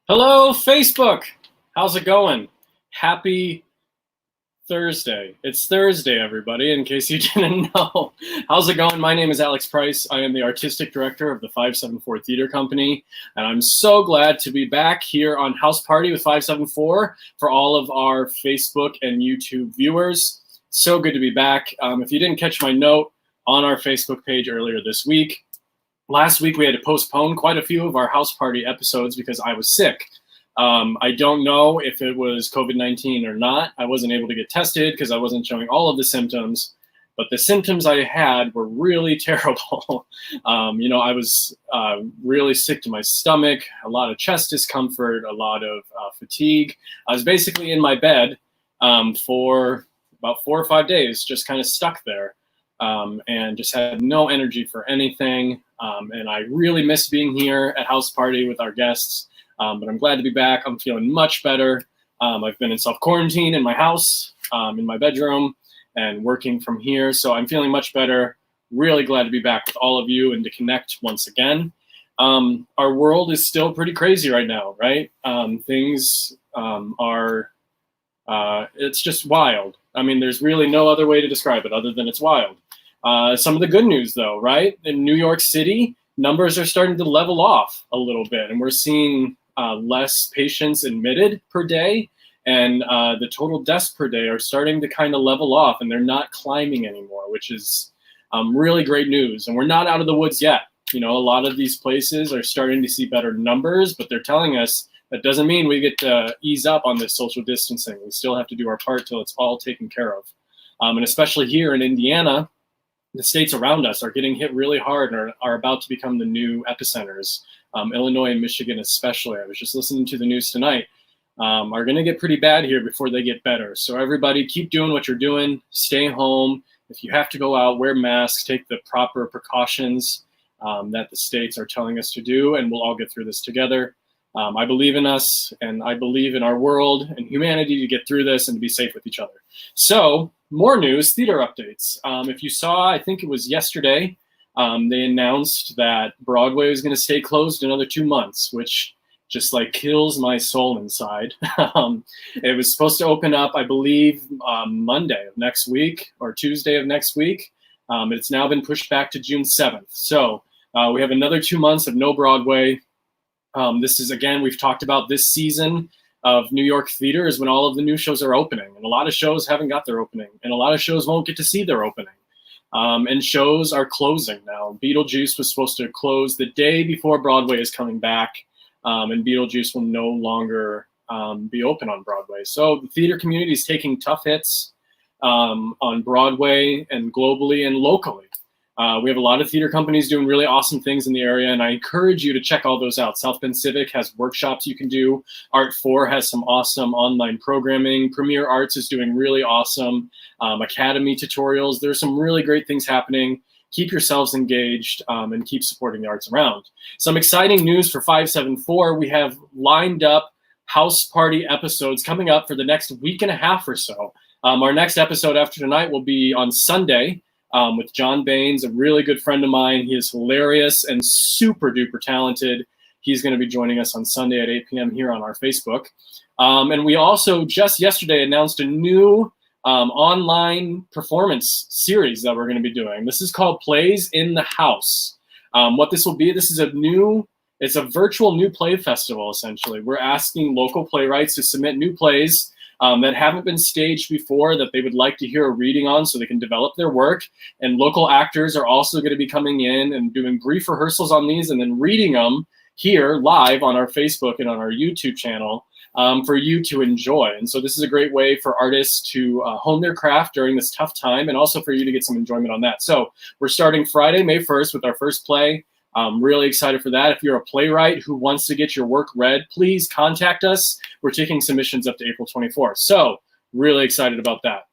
Hello, Facebook. How's it going? Happy Thursday. It's Thursday, everybody, in case you didn't know. How's it going? My name is Alex Price. I am the artistic director of the 574 Theater Company, and I'm so glad to be back here on House Party with 574 for all of our Facebook and YouTube viewers. So good to be back. If you didn't catch my note on our Facebook page earlier this week, last week we had to postpone quite a few of our house party episodes because I was sick. I don't know if it was COVID-19 or not. I wasn't able to get tested because I wasn't showing all of the symptoms, but the symptoms I had were really terrible. I was really sick to my stomach, a lot of chest discomfort, a lot of fatigue. I was basically in my bed for about 4 or 5 days, just kind of stuck there. And just had no energy for anything. And I really miss being here at House Party with our guests. But I'm glad to be back. I'm feeling much better. I've been in self-quarantine in my house, in my bedroom, and working from here. So I'm feeling much better. Really glad to be back with all of you and to connect once again. Our world is still pretty crazy right now, right? Things are, it's just wild. I mean, there's really no other way to describe it other than it's wild. Some of the good news, though, right? In New York City, numbers are starting to level off a little bit, and we're seeing less patients admitted per day, and the total deaths per day are starting to kind of level off, and they're not climbing anymore, which is really great news. And we're not out of the woods yet. You know, a lot of these places are starting to see better numbers, but they're telling us that doesn't mean we get to ease up on this social distancing. We still have to do our part till it's all taken care of. And especially here in Indiana, the states around us are getting hit really hard and are about to become the new epicenters. Illinois and Michigan especially, I was just listening to the news tonight, are going to get pretty bad here before they get better. So everybody keep doing what you're doing. Stay home. If you have to go out, wear masks, take the proper precautions that the states are telling us to do, and we'll all get through this together. I believe in us, and I believe in our world and humanity to get through this and to be safe with each other. So, more news, theater updates. If you saw, I think it was yesterday, they announced that Broadway is going to stay closed another 2 months, which just like kills my soul inside. It was supposed to open up, I believe, Monday of next week or Tuesday of next week. It's now been pushed back to June 7th. So we have another 2 months of no Broadway. This is, again, we've talked about this season of New York theater is when all of the new shows are opening. And a lot of shows haven't got their opening. And a lot of shows won't get to see their opening. And shows are closing now. Beetlejuice was supposed to close the day before Broadway is coming back. And Beetlejuice will no longer be open on Broadway. So the theater community is taking tough hits on Broadway and globally and locally. We have a lot of theater companies doing really awesome things in the area, and I encourage you to check all those out. South Bend Civic has workshops you can do. Art4 has some awesome online programming. Premier Arts is doing really awesome academy tutorials. There's some really great things happening. Keep yourselves engaged and keep supporting the arts around. Some exciting news for 574. We have lined up house party episodes coming up for the next week and a half or so. Our next episode after tonight will be on Sunday. With John Baines, a really good friend of mine. He is hilarious and super duper talented. He's going to be joining us on Sunday at 8 p.m. here on our Facebook. And we also just yesterday announced a new online performance series that we're going to be doing. This is called Plays in the House. What this will be, it's a virtual new play festival, essentially. We're asking local playwrights to submit new plays that haven't been staged before that they would like to hear a reading on so they can develop their work. And local actors are also going to be coming in and doing brief rehearsals on these and then reading them here live on our Facebook and on our YouTube channel for you to enjoy. And so this is a great way for artists to hone their craft during this tough time and also for you to get some enjoyment on that. So we're starting Friday, May 1st with our first play. I'm really excited for that. If you're a playwright who wants to get your work read, please contact us. We're taking submissions up to April 24th. So really excited about that.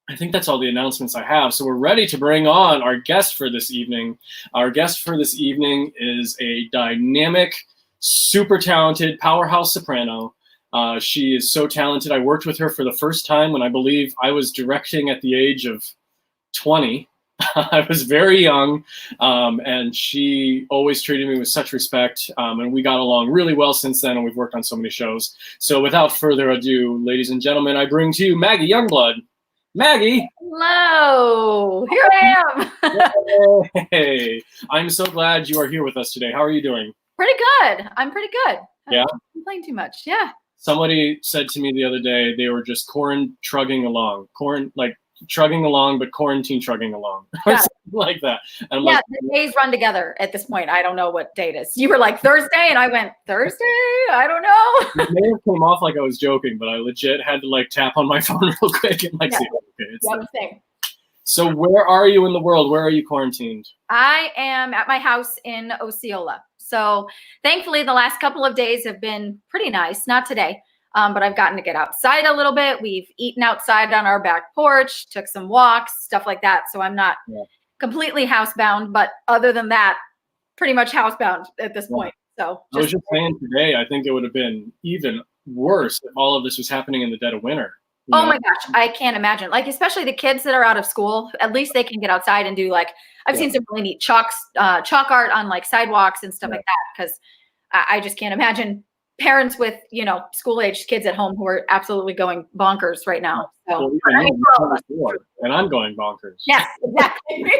I think that's all the announcements I have. So we're ready to bring on our guest for this evening. Our guest for this evening is a dynamic, super talented powerhouse soprano. She is so talented. I worked with her for the first time when I believe I was directing at the age of 20. I was very young, and she always treated me with such respect, and we got along really well since then, and we've worked on so many shows. So without further ado, ladies and gentlemen, I bring to you Maggie Youngblood. Maggie! Hello! Here I am! Hey! I'm so glad you are here with us today. How are you doing? Pretty good. I'm pretty good. Yeah? I don't complain too much. Yeah. Somebody said to me the other day they were just trugging along, but quarantine trugging along, or something like that. And I'm like, the days run together at this point. I don't know what date it is. You were like Thursday, and I went Thursday. I don't know. It may have came off like I was joking, but I legit had to like tap on my phone real quick and like see. Okay, it's thing. So where are you in the world? Where are you quarantined? I am at my house in Osceola. So thankfully, the last couple of days have been pretty nice. Not today. But I've gotten to get outside a little bit. We've eaten outside on our back porch, took some walks, stuff like that. So I'm not completely housebound, but other than that, pretty much housebound at this point. So I was just saying today, I think it would have been even worse if all of this was happening in the dead of winter. Oh my gosh, I can't imagine. Like, especially the kids that are out of school, at least they can get outside and do like, I've seen some really neat chalk art on like sidewalks and stuff like that. Because I just can't imagine parents with, school-aged kids at home who are absolutely going bonkers right now. So, and I'm going bonkers. Yes, exactly.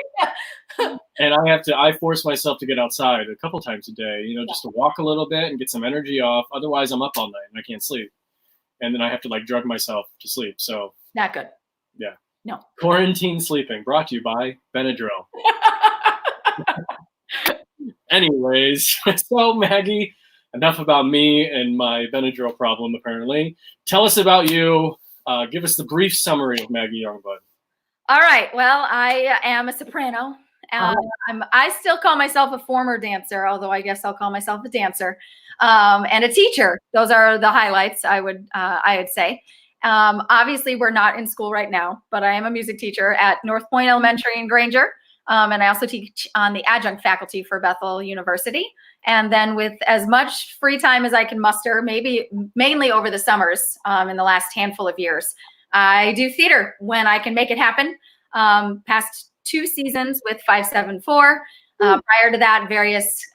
And I force myself to get outside a couple times a day, just to walk a little bit and get some energy off. Otherwise, I'm up all night and I can't sleep. And then I have to like drug myself to sleep. So not good. Yeah. No. Quarantine sleeping brought to you by Benadryl. Anyways, so Maggie, enough about me and my Benadryl problem, apparently. Tell us about you. Give us the brief summary of Maggie Youngblood. All right. Well, I am a soprano. I still call myself a former dancer, although I guess I'll call myself a dancer, and a teacher. Those are the highlights, I would say. Obviously, we're not in school right now, but I am a music teacher at North Point Elementary in Granger. And I also teach on the adjunct faculty for Bethel University. And then with as much free time as I can muster, mainly over the summers in the last handful of years, I do theater when I can make it happen. Past 2 seasons with 574. Prior to that, various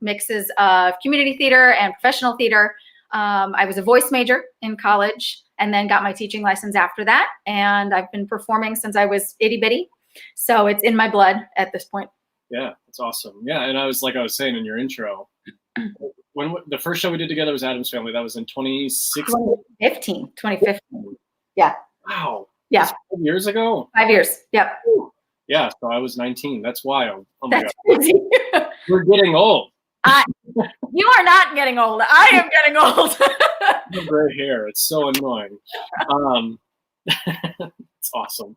mixes of community theater and professional theater. I was a voice major in college and then got my teaching license after that. And I've been performing since I was itty bitty. So it's in my blood at this point. Yeah, that's awesome. Yeah, and I was saying in your intro, when the first show we did together was Addams Family. That was in 2016? 2015. Yeah. Wow. Yeah. That's 5 years ago? 5 years. Yep. Yeah, so I was 19. That's wild. Oh my That's God. crazy. We're getting old. You are not getting old. I am getting old. Gray hair. It's so annoying. It's awesome.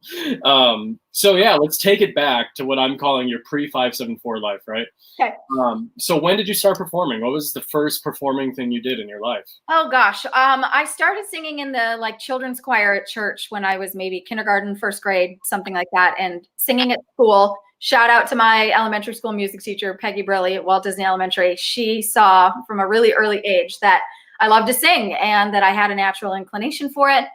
So yeah, let's take it back to what I'm calling your pre-574 life, right? Okay. So when did you start performing? What was the first performing thing you did in your life? Oh gosh. I started singing in the children's choir at church when I was maybe kindergarten, first grade, something like that, and singing at school. Shout out to my elementary school music teacher, Peggy Briley at Walt Disney Elementary. She saw from a really early age that I loved to sing and that I had a natural inclination for it.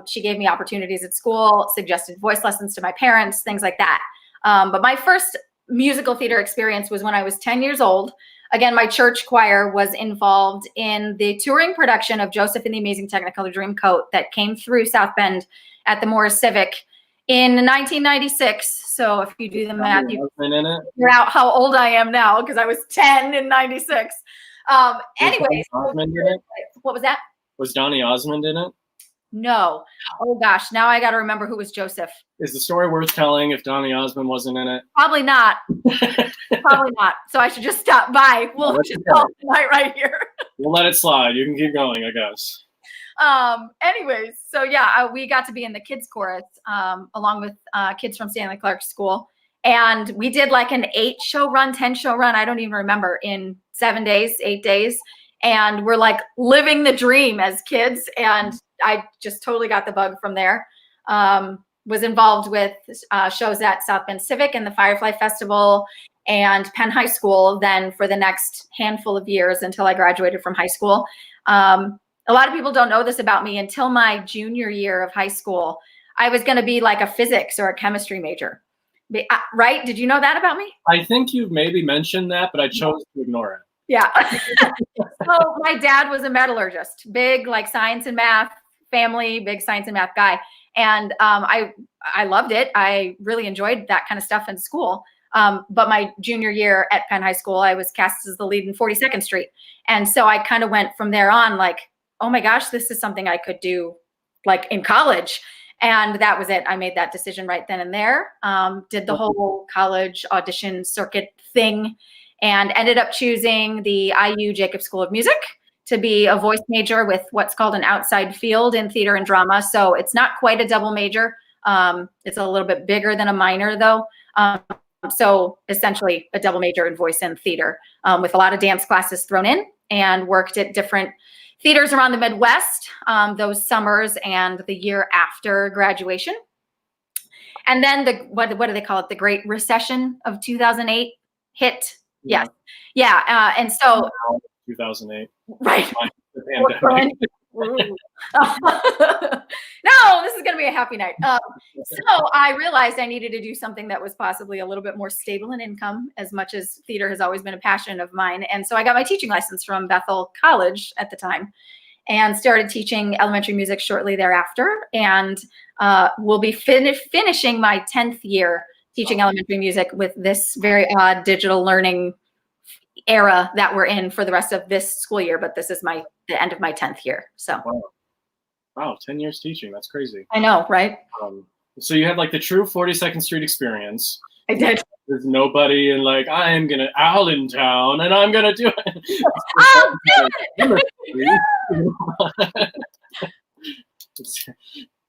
She gave me opportunities at school, suggested voice lessons to my parents, things like that. But my first musical theater experience was when I was 10 years old. Again, my church choir was involved in the touring production of Joseph and the Amazing Technicolor Dreamcoat that came through South Bend at the Morris Civic in 1996. So if you do the math, you figure out how old I am now because I was 10 in 96. Anyways, what was that? Was Donny Osmond in it? No. Oh gosh, now I got to remember who was Joseph. Is the story worth telling if Donny Osmond wasn't in it? Probably not. Probably not. So I should just stop by. We'll just call it tonight right here. We'll let it slide. You can keep going, I guess. Anyways, so yeah, we got to be in the kids chorus along with kids from Stanley Clark School. And we did like an 8-show run, 10-show run. I don't even remember, in 7 days, 8 days. And we're like living the dream as kids. And I just totally got the bug from there. Was involved with shows at South Bend Civic and the Firefly Festival and Penn High School then for the next handful of years until I graduated from high school. A lot of people don't know this about me. Until my junior year of high school, I was going to be like a physics or a chemistry major. Right? Did you know that about me? I think you've maybe mentioned that, but I chose to ignore it. Yeah. So my dad was a metallurgist, big like science and math family, big science and math guy. And I loved it. I really enjoyed that kind of stuff in school. But my junior year at Penn High School, I was cast as the lead in 42nd Street. And so I kind of went from there on like, oh my gosh, this is something I could do like in college. And that was it. I made that decision right then and there. Did the whole college audition circuit thing and ended up choosing the IU Jacob School of Music to be a voice major with what's called an outside field in theater and drama. So it's not quite a double major. It's a little bit bigger than a minor though. So essentially a double major in voice and theater with a lot of dance classes thrown in, and worked at different theaters around the Midwest those summers and the year after graduation. And then what do they call it? The Great Recession of 2008 hit. Yeah. Yes. Yeah. And so 2008. Right. The pandemic. No, this is going to be a happy night. So I realized I needed to do something that was possibly a little bit more stable in income, as much as theater has always been a passion of mine. And so I got my teaching license from Bethel College at the time and started teaching elementary music shortly thereafter. And will be finishing my 10th year teaching elementary music with this very odd digital learning era that we're in for the rest of this school year. But this is the end of my 10th year. So. Wow, 10 years teaching. That's crazy. I know, right? So you had like the true 42nd Street experience. I did. There's nobody in like, I'm going to Allentown and I'm going to do it. I'll do it. It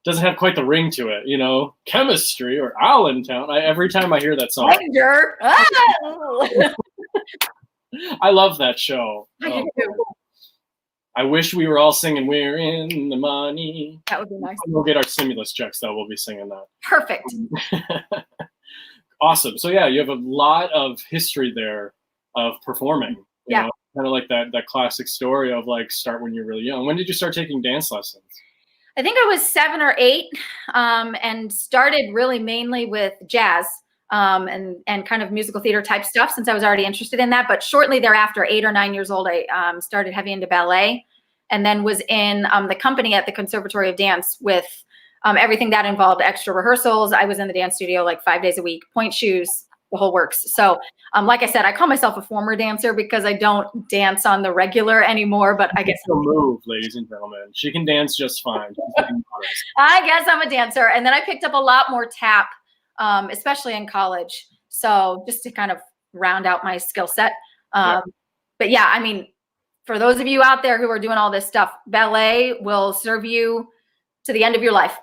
doesn't have quite the ring to it, you know, chemistry or Allentown. Every time I hear that song. Ranger. Oh. I love that show. I do. I wish we were all singing "We're in the Money." That would be nice. We'll get our stimulus checks, though. We'll be singing that. Perfect. Awesome. So yeah, you have a lot of history there of performing. You know, kind of like that classic story of like start when you're really young. When did you start taking dance lessons? I think I was 7 or 8, and started really mainly with jazz and kind of musical theater type stuff, since I was already interested in that. But shortly thereafter, 8 or 9 years old, I started heavy into ballet, and then was in the company at the Conservatory of Dance with everything that involved extra rehearsals. I was in the dance studio like 5 days a week, point shoes, the whole works. So like I said, I call myself a former dancer because I don't dance on the regular anymore, but I guess a move, ladies and gentlemen. She can dance just fine. I guess I'm a dancer. And then I picked up a lot more tap, especially in college. So just to kind of round out my skill set. But yeah, I mean, for those of you out there who are doing all this stuff, ballet will serve you to the end of your life.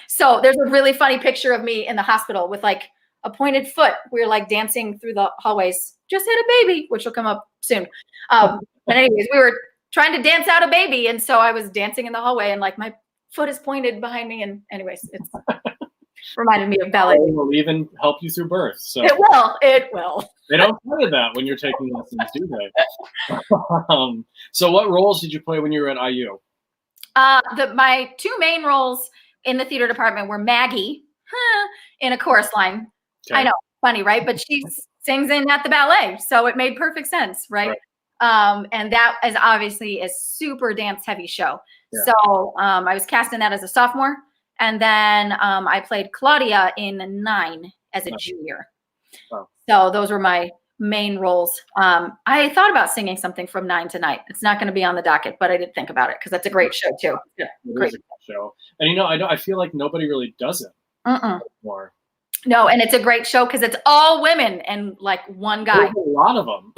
So there's a really funny picture of me in the hospital with like a pointed foot. We were like dancing through the hallways, just had a baby, which will come up soon. But anyways, we were trying to dance out a baby. And so I was dancing in the hallway and like my foot is pointed behind me. And anyways, it's reminded me of ballet. It will even help you through birth. So it will. They don't tell you that when you're taking lessons, do they? So what roles did you play when you were at IU? My 2 main roles in the theater department were Maggie in a chorus line. Okay. I know, funny, right? But she sings in at the ballet, so it made perfect sense, right? And that is obviously a super dance heavy show. Yeah. So I was cast in that as a sophomore, and then I played Claudia in 9 as a junior. Oh. So those were my main roles. I thought about singing something from 9 to Night. It's not going to be on the docket, but I did think about it because that's a great show too. Yeah, great show. And you know, I feel like nobody really does it anymore. No, and it's a great show because it's all women and like one guy. There's a lot of them.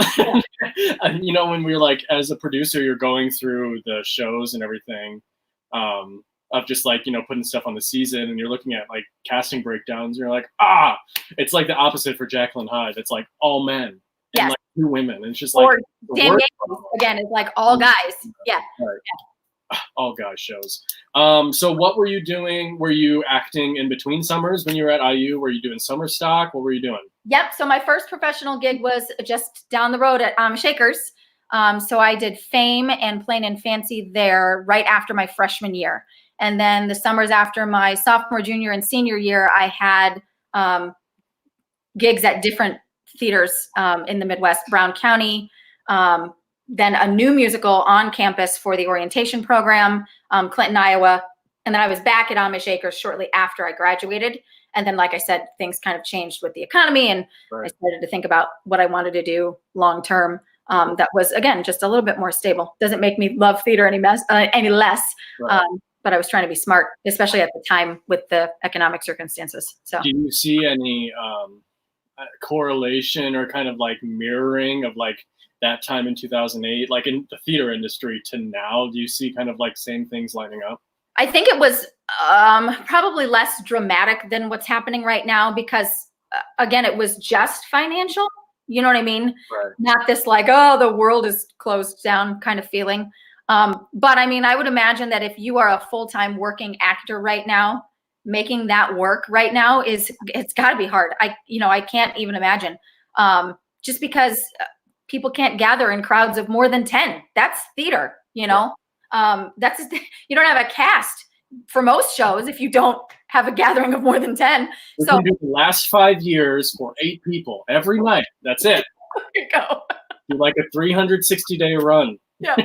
And you know, when we're like, as a producer, you're going through the shows and everything, of just like, you know, putting stuff on the season, and you're looking at like casting breakdowns, and you're like, it's like the opposite for Jacqueline Hyde. It's like all men and like 2 women. And it's just like, Dan again, it's like all guys. Yeah. Right. All guys shows. So what were you doing? Were you acting in between summers when you were at IU? Were you doing summer stock? What were you doing? Yep. So my first professional gig was just down the road at Shakers. So I did Fame and Plain and Fancy there right after my freshman year. And then the summers after my sophomore, junior, and senior year, I had gigs at different theaters in the Midwest, Brown County, then a new musical on campus for the orientation program, Clinton, Iowa. And then I was back at Amish Acres shortly after I graduated. And then, like I said, things kind of changed with the economy, and I started to think about what I wanted to do long term. That was, again, just a little bit more stable. Doesn't make me love theater any less, but I was trying to be smart, especially at the time with the economic circumstances. So, do you see any correlation or kind of like mirroring of like that time in 2008, like in the theater industry to now? Do you see kind of like same things lining up? I think it was probably less dramatic than what's happening right now because, again, it was just financial. You know what I mean? Right. Not this like, oh, the world is closed down kind of feeling. But I mean, I would imagine that if you are a full-time working actor right now, making that work right now it's got to be hard. I can't even imagine. Just because people can't gather in crowds of more than 10. That's theater, you know? That's you don't have a cast for most shows if you don't have a gathering of more than 10. We can do the last 5 years for 8 people every night. That's it. There you go. Do like a 360-day run. Yeah.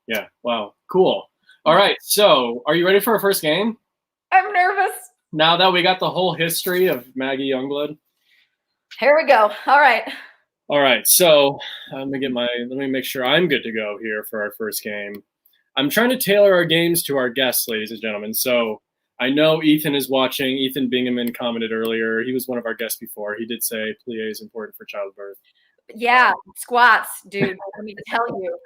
Yeah. Wow. Cool. All right. So, are you ready for our first game? I'm nervous. Now that we got the whole history of Maggie Youngblood. Here we go. All right. All right, so let me make sure I'm good to go here for our first game. I'm trying to tailor our games to our guests, ladies and gentlemen. So I know Ethan is watching. Ethan Bingaman commented earlier. He was one of our guests before. He did say plie is important for childbirth. Yeah, squats, dude. Let me tell you.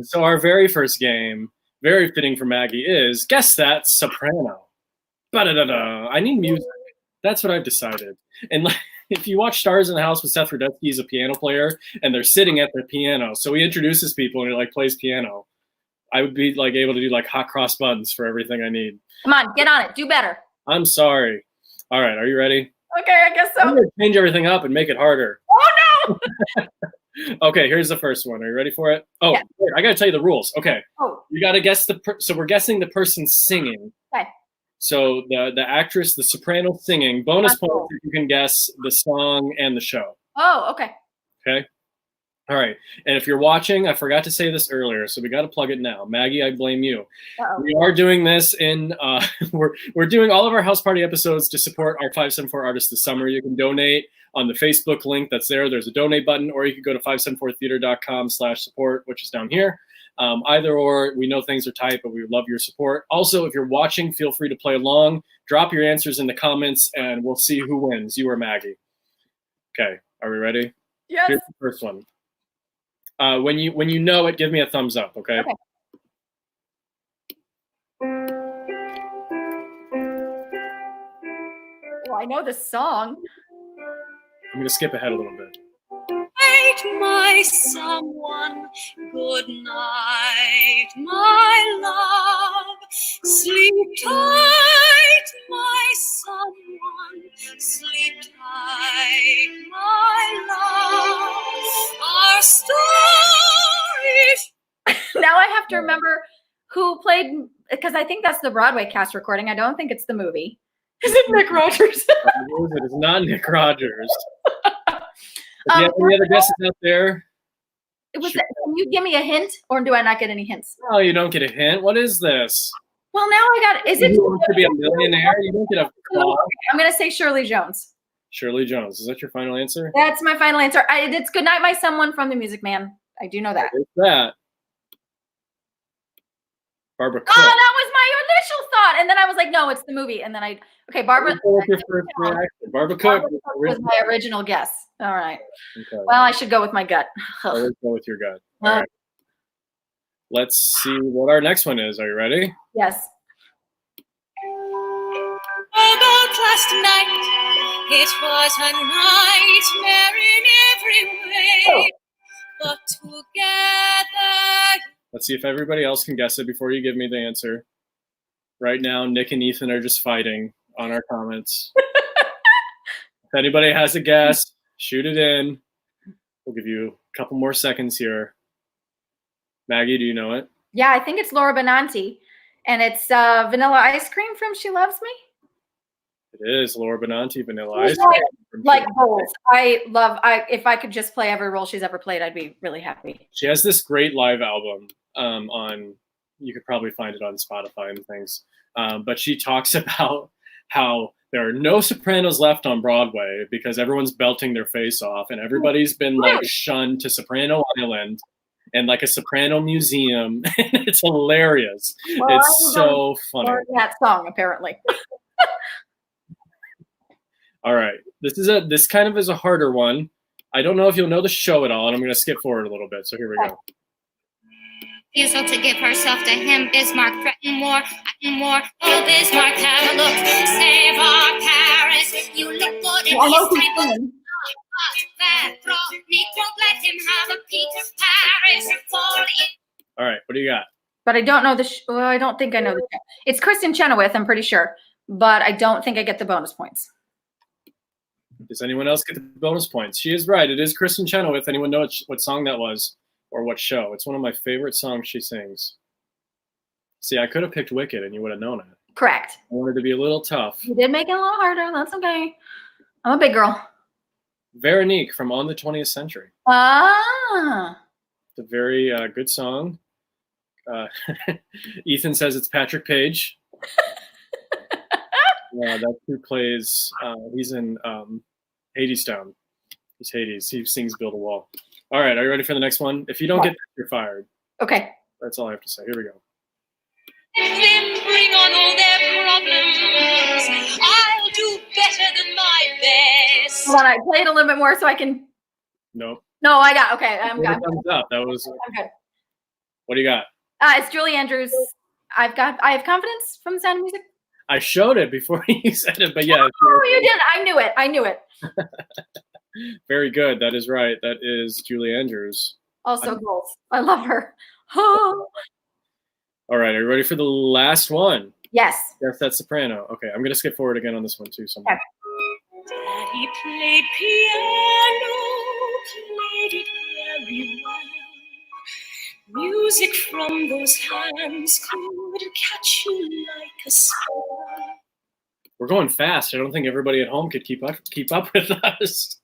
So our very first game, very fitting for Maggie, is Guess That Soprano. Ba-da-da-da. I need music. That's what I've decided. And like, if you watch Stars in the House with Seth Rudetsky, he's a piano player, and they're sitting at their piano. So he introduces people, and he like plays piano. I would be like able to do like hot cross buns for everything I need. Come on, get on it. Do better. I'm sorry. All right, are you ready? Okay, I guess so. I'm gonna change everything up and make it harder. Oh no! Okay, here's the first one. Are you ready for it? Oh, yeah. Wait, I gotta tell you the rules. Okay. Oh. You gotta guess so we're guessing the person singing. Okay. So the actress, the soprano singing. Bonus points if you can guess the song and the show. Oh, okay. Okay. All right. And if you're watching, I forgot to say this earlier, so we got to plug it now. Maggie, I blame you. Uh-oh. We are doing this in we're doing all of our house party episodes to support our 574 artists this summer. You can donate on the Facebook link that's there. There's a donate button, or you can go to 574theater.com/support, which is down here. Either or, we know things are tight, but we would love your support. Also, if you're watching, feel free to play along. Drop your answers in the comments, and we'll see who wins, you or Maggie. Okay, are we ready? Yes. Here's the first one. When you know it, give me a thumbs up, okay? Okay. Well, I know the song. I'm going to skip ahead a little bit. My someone, good night, my love. Sleep tight, my someone. Sleep tight, my love. Our story. Now I have to remember who played, because I think that's the Broadway cast recording. I don't think it's the movie. Is it Nick Rogers? It is not Nick Rogers. Do you have any other guesses out there? Can you give me a hint, or do I not get any hints? Oh, you don't get a hint. What is this? Well, now I got it. Is it? You want to be a millionaire? You don't get a call. I'm going to say Shirley Jones. Shirley Jones. Is that your final answer? That's my final answer. It's Good Night, My Someone from The Music Man. I do know that. What is that? Barbara Cook. Oh, that was my initial thought. And then I was like, no, it's the movie. And then Barbara. Your first reaction. Barbara Cook was my original guess. All right. Okay. Well, I should go with my gut. Always go with your gut. All right. Let's see what our next one is. Are you ready? Yes. About last night, it was a nightmare in every way, but together. Let's see if everybody else can guess it before you give me the answer. Right now, Nick and Ethan are just fighting on our comments. If anybody has a guess, shoot it in. We'll give you a couple more seconds here. Maggie, do you know it? Yeah, I think it's Laura Benanti, and it's Vanilla Ice Cream from She Loves Me. It is Laura Benanti, Vanilla She's Ice. like goals. If I could just play every role she's ever played, I'd be really happy. She has this great live album on, you could probably find it on Spotify and things. But she talks about how there are no sopranos left on Broadway because everyone's belting their face off and everybody's been like shunned to Soprano Island and like a soprano museum. It's hilarious. Well, it's so funny. That song, apparently. All right. This kind of is a harder one. I don't know if you'll know the show at all, and I'm going to skip forward a little bit. So here we go. Refusal to give herself to him. Bismarck threatened war. Oh, Bismarck, have a look. Save our Paris. You look good in history, but don't let him have a peek. Paris, fall in. All right. What do you got? But I don't know I don't think I know the show. It's Kristen Chenoweth, I'm pretty sure. But I don't think I get the bonus points. Does anyone else get the bonus points? She is right. It is Kristen Chenoweth. Anyone know what song that was or what show? It's one of my favorite songs she sings. See, I could have picked Wicked and you would have known it. Correct. I wanted to be a little tough. You did make it a little harder. That's okay. I'm a big girl. Veronique from On the 20th Century. Ah. It's a very good song. Ethan says it's Patrick Page. That's who plays. He's in Hadestown. He's Hades. He sings "Build a Wall." All right, are you ready for the next one? If you don't get this, you're fired. Okay. That's all I have to say. Here we go. Let them bring on all their problems. I'll do better than my best. Hold on, I play it a little bit more so I can. Nope. No, I got. Okay, I'm good. Thumbs up. That was. I'm good. What do you got? It's Julie Andrews. I have confidence from The Sound of Music. I showed it before you said it, but yeah. Oh, you did. I knew it. Very good. That is right. That is Julie Andrews. Also goals. I love her. Oh. All right. Are you ready for the last one? Yes. Yes, that's soprano. Okay. I'm going to skip forward again on this one too. Okay. Daddy played piano, played it very well. Music from those hands could catch you like a spell. We're going fast. I don't think everybody at home could keep up with us.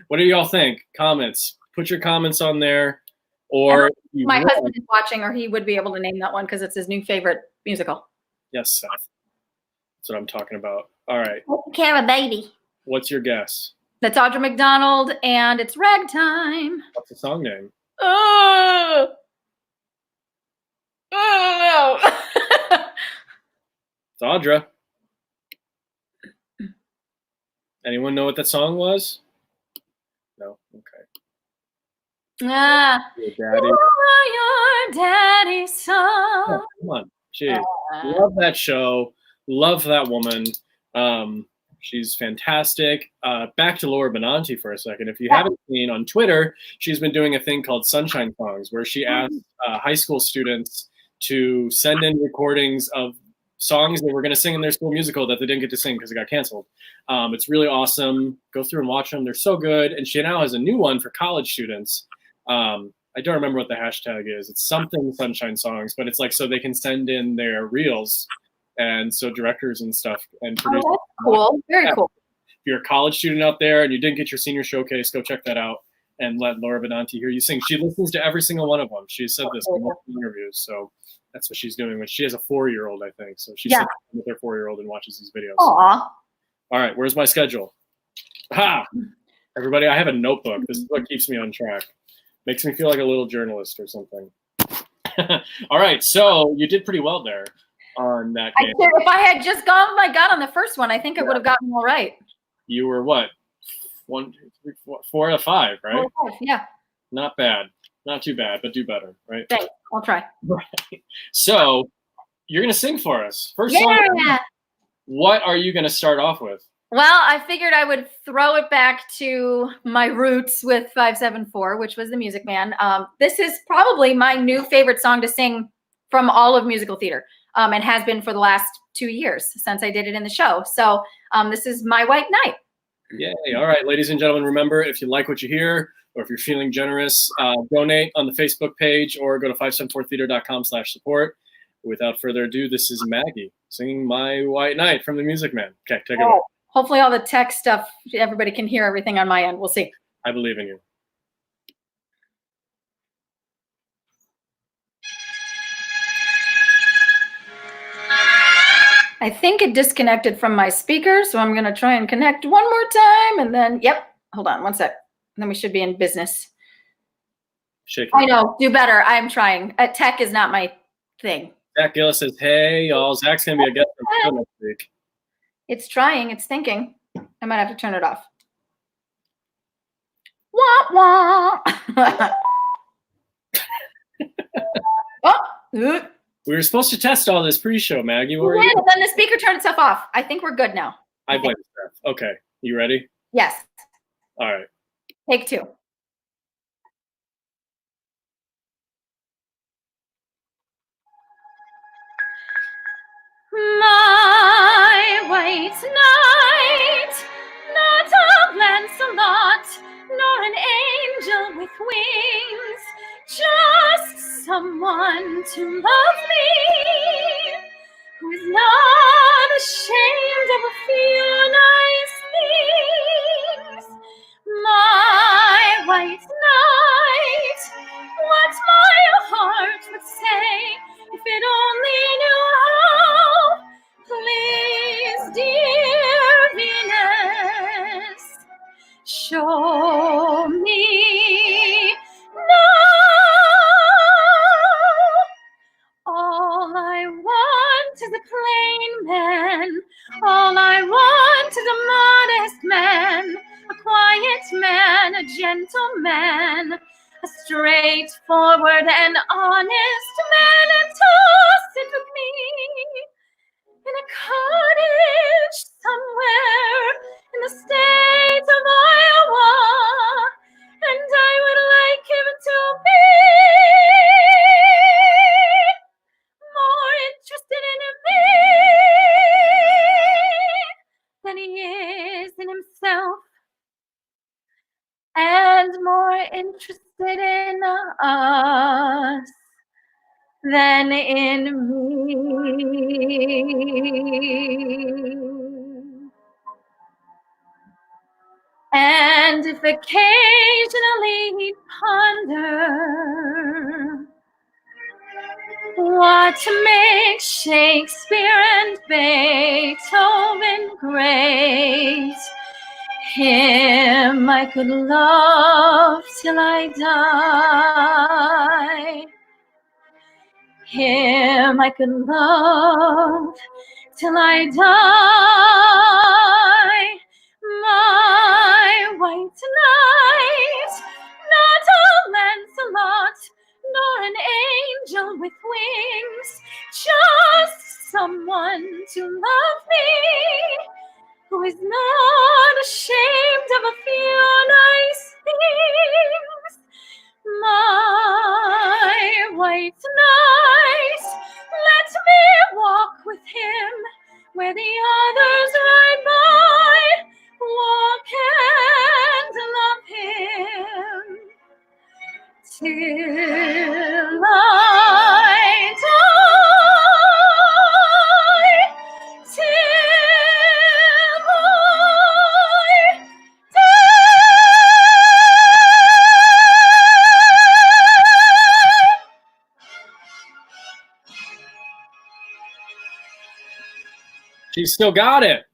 What do y'all think? Comments. Put your comments on there. Or my husband is watching, or he would be able to name that one because it's his new favorite musical. Yes, Seth. That's what I'm talking about. All right. Care a baby. What's your guess? That's Audra McDonald, and it's Ragtime. What's the song name? Oh no. It's Audra. Anyone know what that song was? No? Okay. Your daddy's son. Oh, come on. Jeez. Love that show. Love that woman. She's fantastic. Back to Laura Benanti for a second. If you haven't seen on Twitter, she's been doing a thing called Sunshine Songs, where she asks high school students to send in recordings of songs they were going to sing in their school musical that they didn't get to sing because it got canceled. It's really awesome. Go through and watch them. They're so good. And she now has a new one for college students. I don't remember what the hashtag is. It's something Sunshine Songs, but it's like so they can send in their reels. And so directors and stuff and producers. Oh, that's cool. Very cool. If you're a college student out there and you didn't get your senior showcase, go check that out and let Laura Benanti hear you sing. She listens to every single one of them. She said this in multiple interviews. So that's what she's doing. She has a 4-year-old, I think. So she sits with her 4-year-old and watches these videos. Aw. All right, where's my schedule? Ha! Everybody, I have a notebook. This is what keeps me on track. Makes me feel like a little journalist or something. All right, so you did pretty well there on that game. If I had just gone my gut on the first one, I think I would have gotten all right. You were what? 1, 2, 3, 4 out of 5, right? 4 out of 5, yeah. Not bad. Not too bad, but do better, right? Thanks. I'll try. Right. So you're going to sing for us. First song. What are you going to start off with? Well, I figured I would throw it back to my roots with 574, which was The Music Man. This is probably my new favorite song to sing from all of musical theater, and has been for the last 2 years since I did it in the show. So this is My White Knight. Yay. All right, ladies and gentlemen, remember, if you like what you hear, or if you're feeling generous, donate on the Facebook page or go to 574theater.com/support. Without further ado, this is Maggie singing My White Knight from The Music Man. Okay, take it away. Hopefully all the tech stuff, everybody can hear everything on my end. We'll see. I believe in you. I think it disconnected from my speaker, so I'm going to try and connect one more time, and then, yep, hold on one sec. And then we should be in business. I know, do better. I'm trying. Tech is not my thing. Zach Gillis says, hey, y'all. Zach's going to be a guest on the show next week. It's trying. It's thinking. I might have to turn it off. Wah, wah. Oh. We were supposed to test all this pre-show, Maggie. Where were you? And then the speaker turned itself off. I think we're good now. I blame Steph. Okay. You ready? Yes. All right. Take two. My white knight, not a Lancelot, nor an angel with wings, just someone to love me, who is not ashamed of a few nice things. My white knight, what my heart would say if it only knew how. Please, dear Venus, show me now. All I want is a plain man. All I want is a modest man, a quiet man, a gentleman, a straightforward and honest man, and to sit with me in a cottage somewhere in the state of Iowa, and I would like him to be more interested in me than he is in himself, and more interested in us than in me. And if occasionally he'd ponder what makes Shakespeare and Beethoven great, him I could love till I die. Him I could love till I die. My white knight, not a Lancelot, nor an angel with wings, just someone to love me, who is not ashamed of a few nice things. My white knight, let me walk with him where the others ride by. Walk and love him till I die. Till I die. She still got it.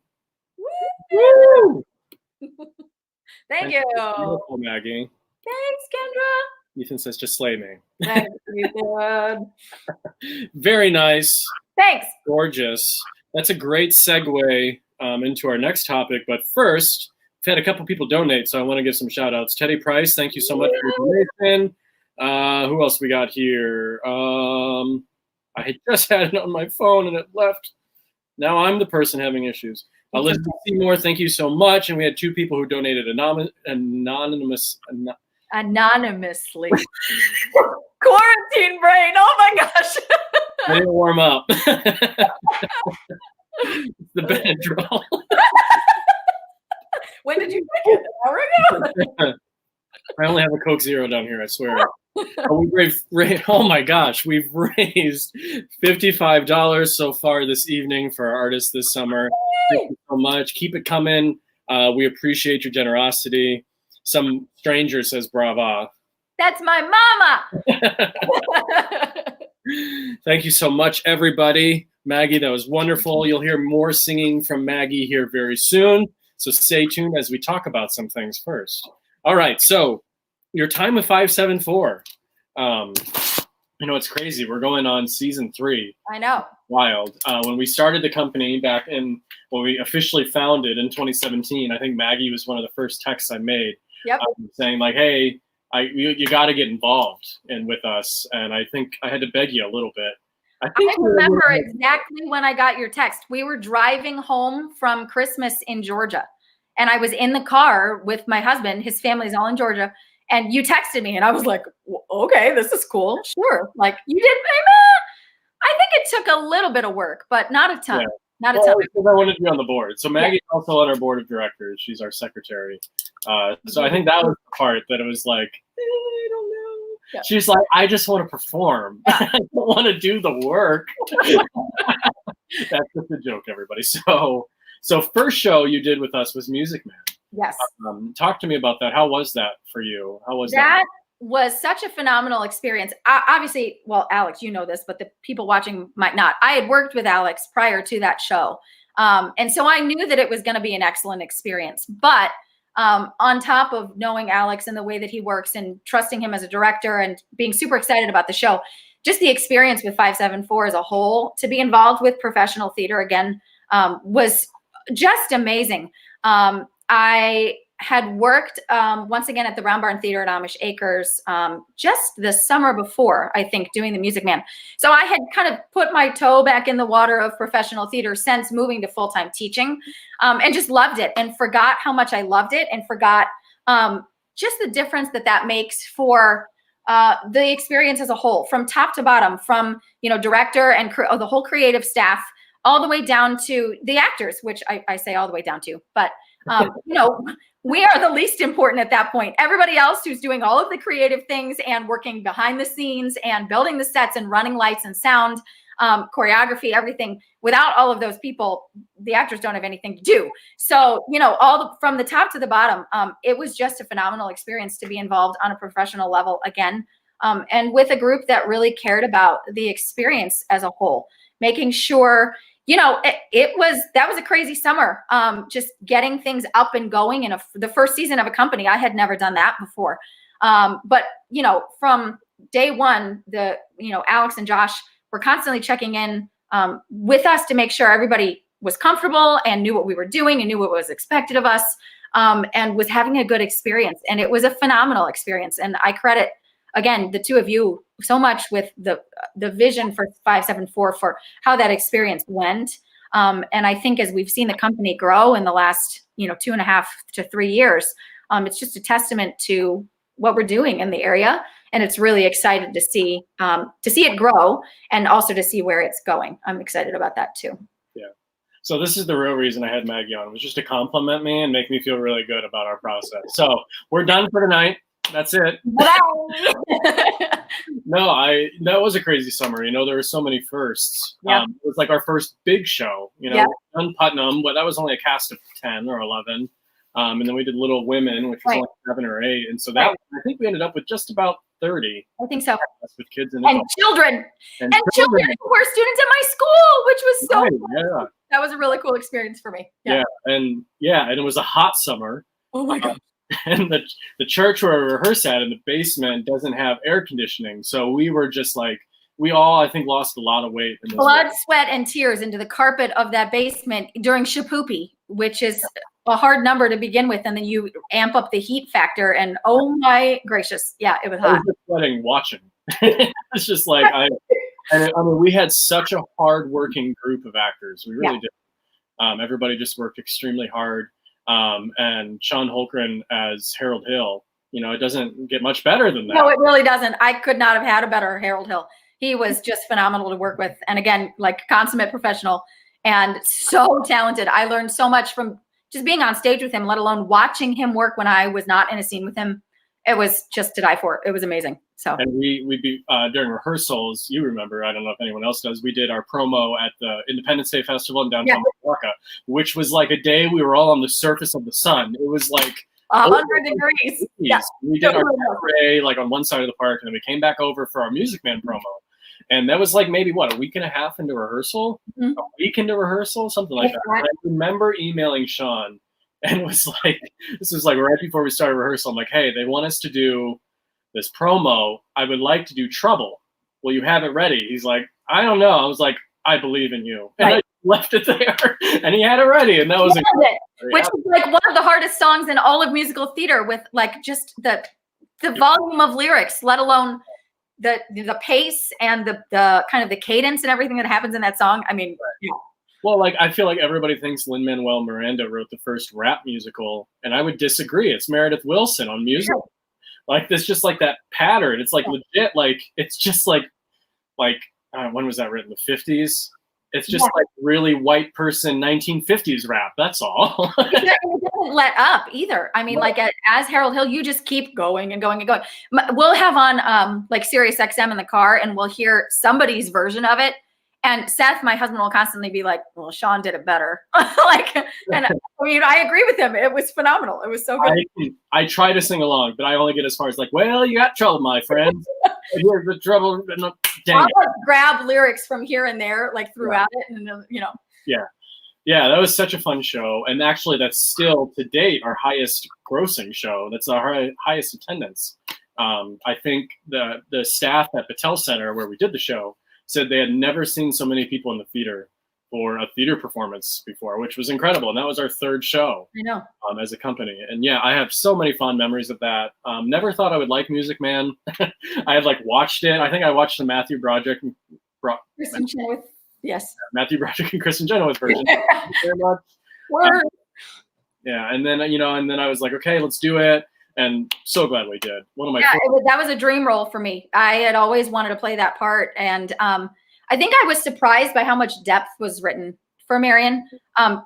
Woo! Thank you. Beautiful, Maggie. Thanks, Kendra. Ethan says, just slay me. Thank you, Ethan. Very nice. Thanks. Gorgeous. That's a great segue into our next topic. But first, we've had a couple people donate, so I want to give some shout outs. Teddy Price, thank you so much for your donation. Who else we got here? I just had it on my phone and it left. Now I'm the person having issues. Elizabeth Seymour, thank you so much. And we had two people who donated anonymously. Quarantine brain. Oh my gosh. I didn't warm up. It's the Benadryl. When did you drink it? An hour ago? I only have a Coke Zero down here, I swear. Oh my gosh, we've raised $55 so far this evening for our artists this summer. Thank you so much. Keep it coming. We appreciate your generosity. Some stranger says brava. That's my mama. Thank you so much, everybody. Maggie, that was wonderful. You'll hear more singing from Maggie here very soon. So stay tuned as we talk about some things first. All right, so your time with 574. It's crazy. We're going on season 3. I know. Wild. When we started the company back when we officially founded in 2017, I think Maggie was one of the first texts I made. Yep. Saying like, hey, you got to get involved with us. And I think I had to beg you a little bit. I remember exactly when I got your text. We were driving home from Christmas in Georgia, and I was in the car with my husband. His family's all in Georgia, and you texted me, and I was like, okay, this is cool. Sure. Like, you did, I think it took a little bit of work, but not a ton. Yeah. Not a ton. Because I wanted to be on the board. So Maggie's also on our board of directors. She's our secretary. So I think that was the part that it was like, I don't know. Yeah. She's like, I just want to perform. I don't want to do the work. That's just a joke, everybody. So first show you did with us was Music Man. Yes. Talk to me about that. How was that for you? How was that? That was such a phenomenal experience. Obviously, well, Alex, you know this, but the people watching might not. I had worked with Alex prior to that show. And so I knew that it was going to be an excellent experience. But on top of knowing Alex and the way that he works and trusting him as a director and being super excited about the show, just the experience with 574 as a whole, to be involved with professional theater again, was just amazing. I had worked once again at the Round Barn Theater at Amish Acres just the summer before, I think, doing the Music Man. So I had kind of put my toe back in the water of professional theater since moving to full-time teaching, and just loved it and forgot how much I loved it and forgot just the difference that makes for the experience as a whole, from top to bottom, from, director and the whole creative staff, all the way down to the actors, which I say all the way down to, but we are the least important at that point. Everybody else who's doing all of the creative things and working behind the scenes and building the sets and running lights and sound, choreography, everything, without all of those people, the actors don't have anything to do. So, from the top to the bottom, it was just a phenomenal experience to be involved on a professional level again, and with a group that really cared about the experience as a whole, making sure that was a crazy summer, just getting things up and going in the first season of a company. I had never done that before. But, from day one, Alex and Josh were constantly checking in with us to make sure everybody was comfortable and knew what we were doing and knew what was expected of us, and was having a good experience. And it was a phenomenal experience. And I credit, again, the two of you so much with the vision for 574 for how that experience went. And I think as we've seen the company grow in the last, 2.5 to 3 years, it's just a testament to what we're doing in the area. And it's really excited to see it grow and also to see where it's going. I'm excited about that too. Yeah. So this is the real reason I had Maggie on, was just to compliment me and make me feel really good about our process. So we're done for tonight. That's it. That was a crazy summer. There were so many firsts. Yeah. It was like our first big show, on Putnam, but that was only a cast of 10 or 11. And then we did Little Women, which was only 7 or 8. And so that, I think we ended up with just about 30. I think so. With kids and children. And children who were students at my school, which was so cool. Yeah. That was a really cool experience for me. Yeah. And it was a hot summer. Oh my God. And the church where we rehearse at in the basement doesn't have air conditioning. So we were just like, we all, I think, lost a lot of weight. Blood, sweat, and tears into the carpet of that basement during Shapoopy, which is a hard number to begin with. And then you amp up the heat factor. And oh my gracious. Yeah, it was hot. I was just sweating watching. It's just like, we had such a hard-working group of actors. We really did. Everybody just worked extremely hard. And Sean Holgren as Harold Hill, it doesn't get much better than that. No, it really doesn't. I could not have had a better Harold Hill. He was just phenomenal to work with. And again, like consummate professional and so talented. I learned so much from just being on stage with him, let alone watching him work when I was not in a scene with him. it was just to die for. It was amazing. So, and we'd be during rehearsals. You remember? I don't know if anyone else does. We did our promo at the Independence Day Festival in downtown Milwaukee, which was like a day we were all on the surface of the sun. It was like 100 degrees. Yeah. We did our cabaret like on one side of the park, and then we came back over for our Music Man promo. And that was like maybe what, a week and a half into rehearsal? A week into rehearsal, something like that. And I remember emailing Sean, and it was like, this was like right before we started rehearsal. I'm like, hey, they want us to do this promo. I would like to do Trouble. Will you have it ready? He's like, I don't know. I was like, I believe in you. And I left it there, and he had it ready, and that was which was like one of the hardest songs in all of musical theater, with like just the volume of lyrics, let alone the pace and the kind of the cadence and everything that happens in that song. I mean, well, like I feel like everybody thinks Lin-Manuel Miranda wrote the first rap musical, and I would disagree. It's Meredith Willson on musical. Like this, just like that pattern. It's like legit. Like it's just like when was that written? The 50s. It's just like really white person 1950s rap. That's all. It doesn't let up either. I mean, like as Harold Hill, you just keep going and going and going. We'll have on like Sirius XM in the car, and we'll hear somebody's version of it. And Seth, my husband, will constantly be like, "Well, Sean did it better." And I mean, I agree with him. It was phenomenal. It was so good. I try to sing along, but I only get as far as like, "Well, you got trouble, my friend." Here's the trouble. I'll like grab lyrics from here and there, like throughout it, and you know. Yeah, that was such a fun show, and actually, that's still to date our highest grossing show. That's our highest attendance. I think the staff at Patel Center, where we did the show, said they had never seen so many people in the theater for a theater performance before, which was incredible. And that was our third show. I know. As a company. And yeah, I have so many fond memories of that. Never thought I would like Music Man. I had like watched it. I think I watched the Matthew Broderick and Kristen Chenoweth. Yes. Matthew Broderick and Kristen Chenoweth version. Thank you very much. Word. Yeah, and then and then I was like, okay, let's do it. And so glad we did. One of my that was a dream role for me. I had always wanted to play that part, and I think I was surprised by how much depth was written for Marian. I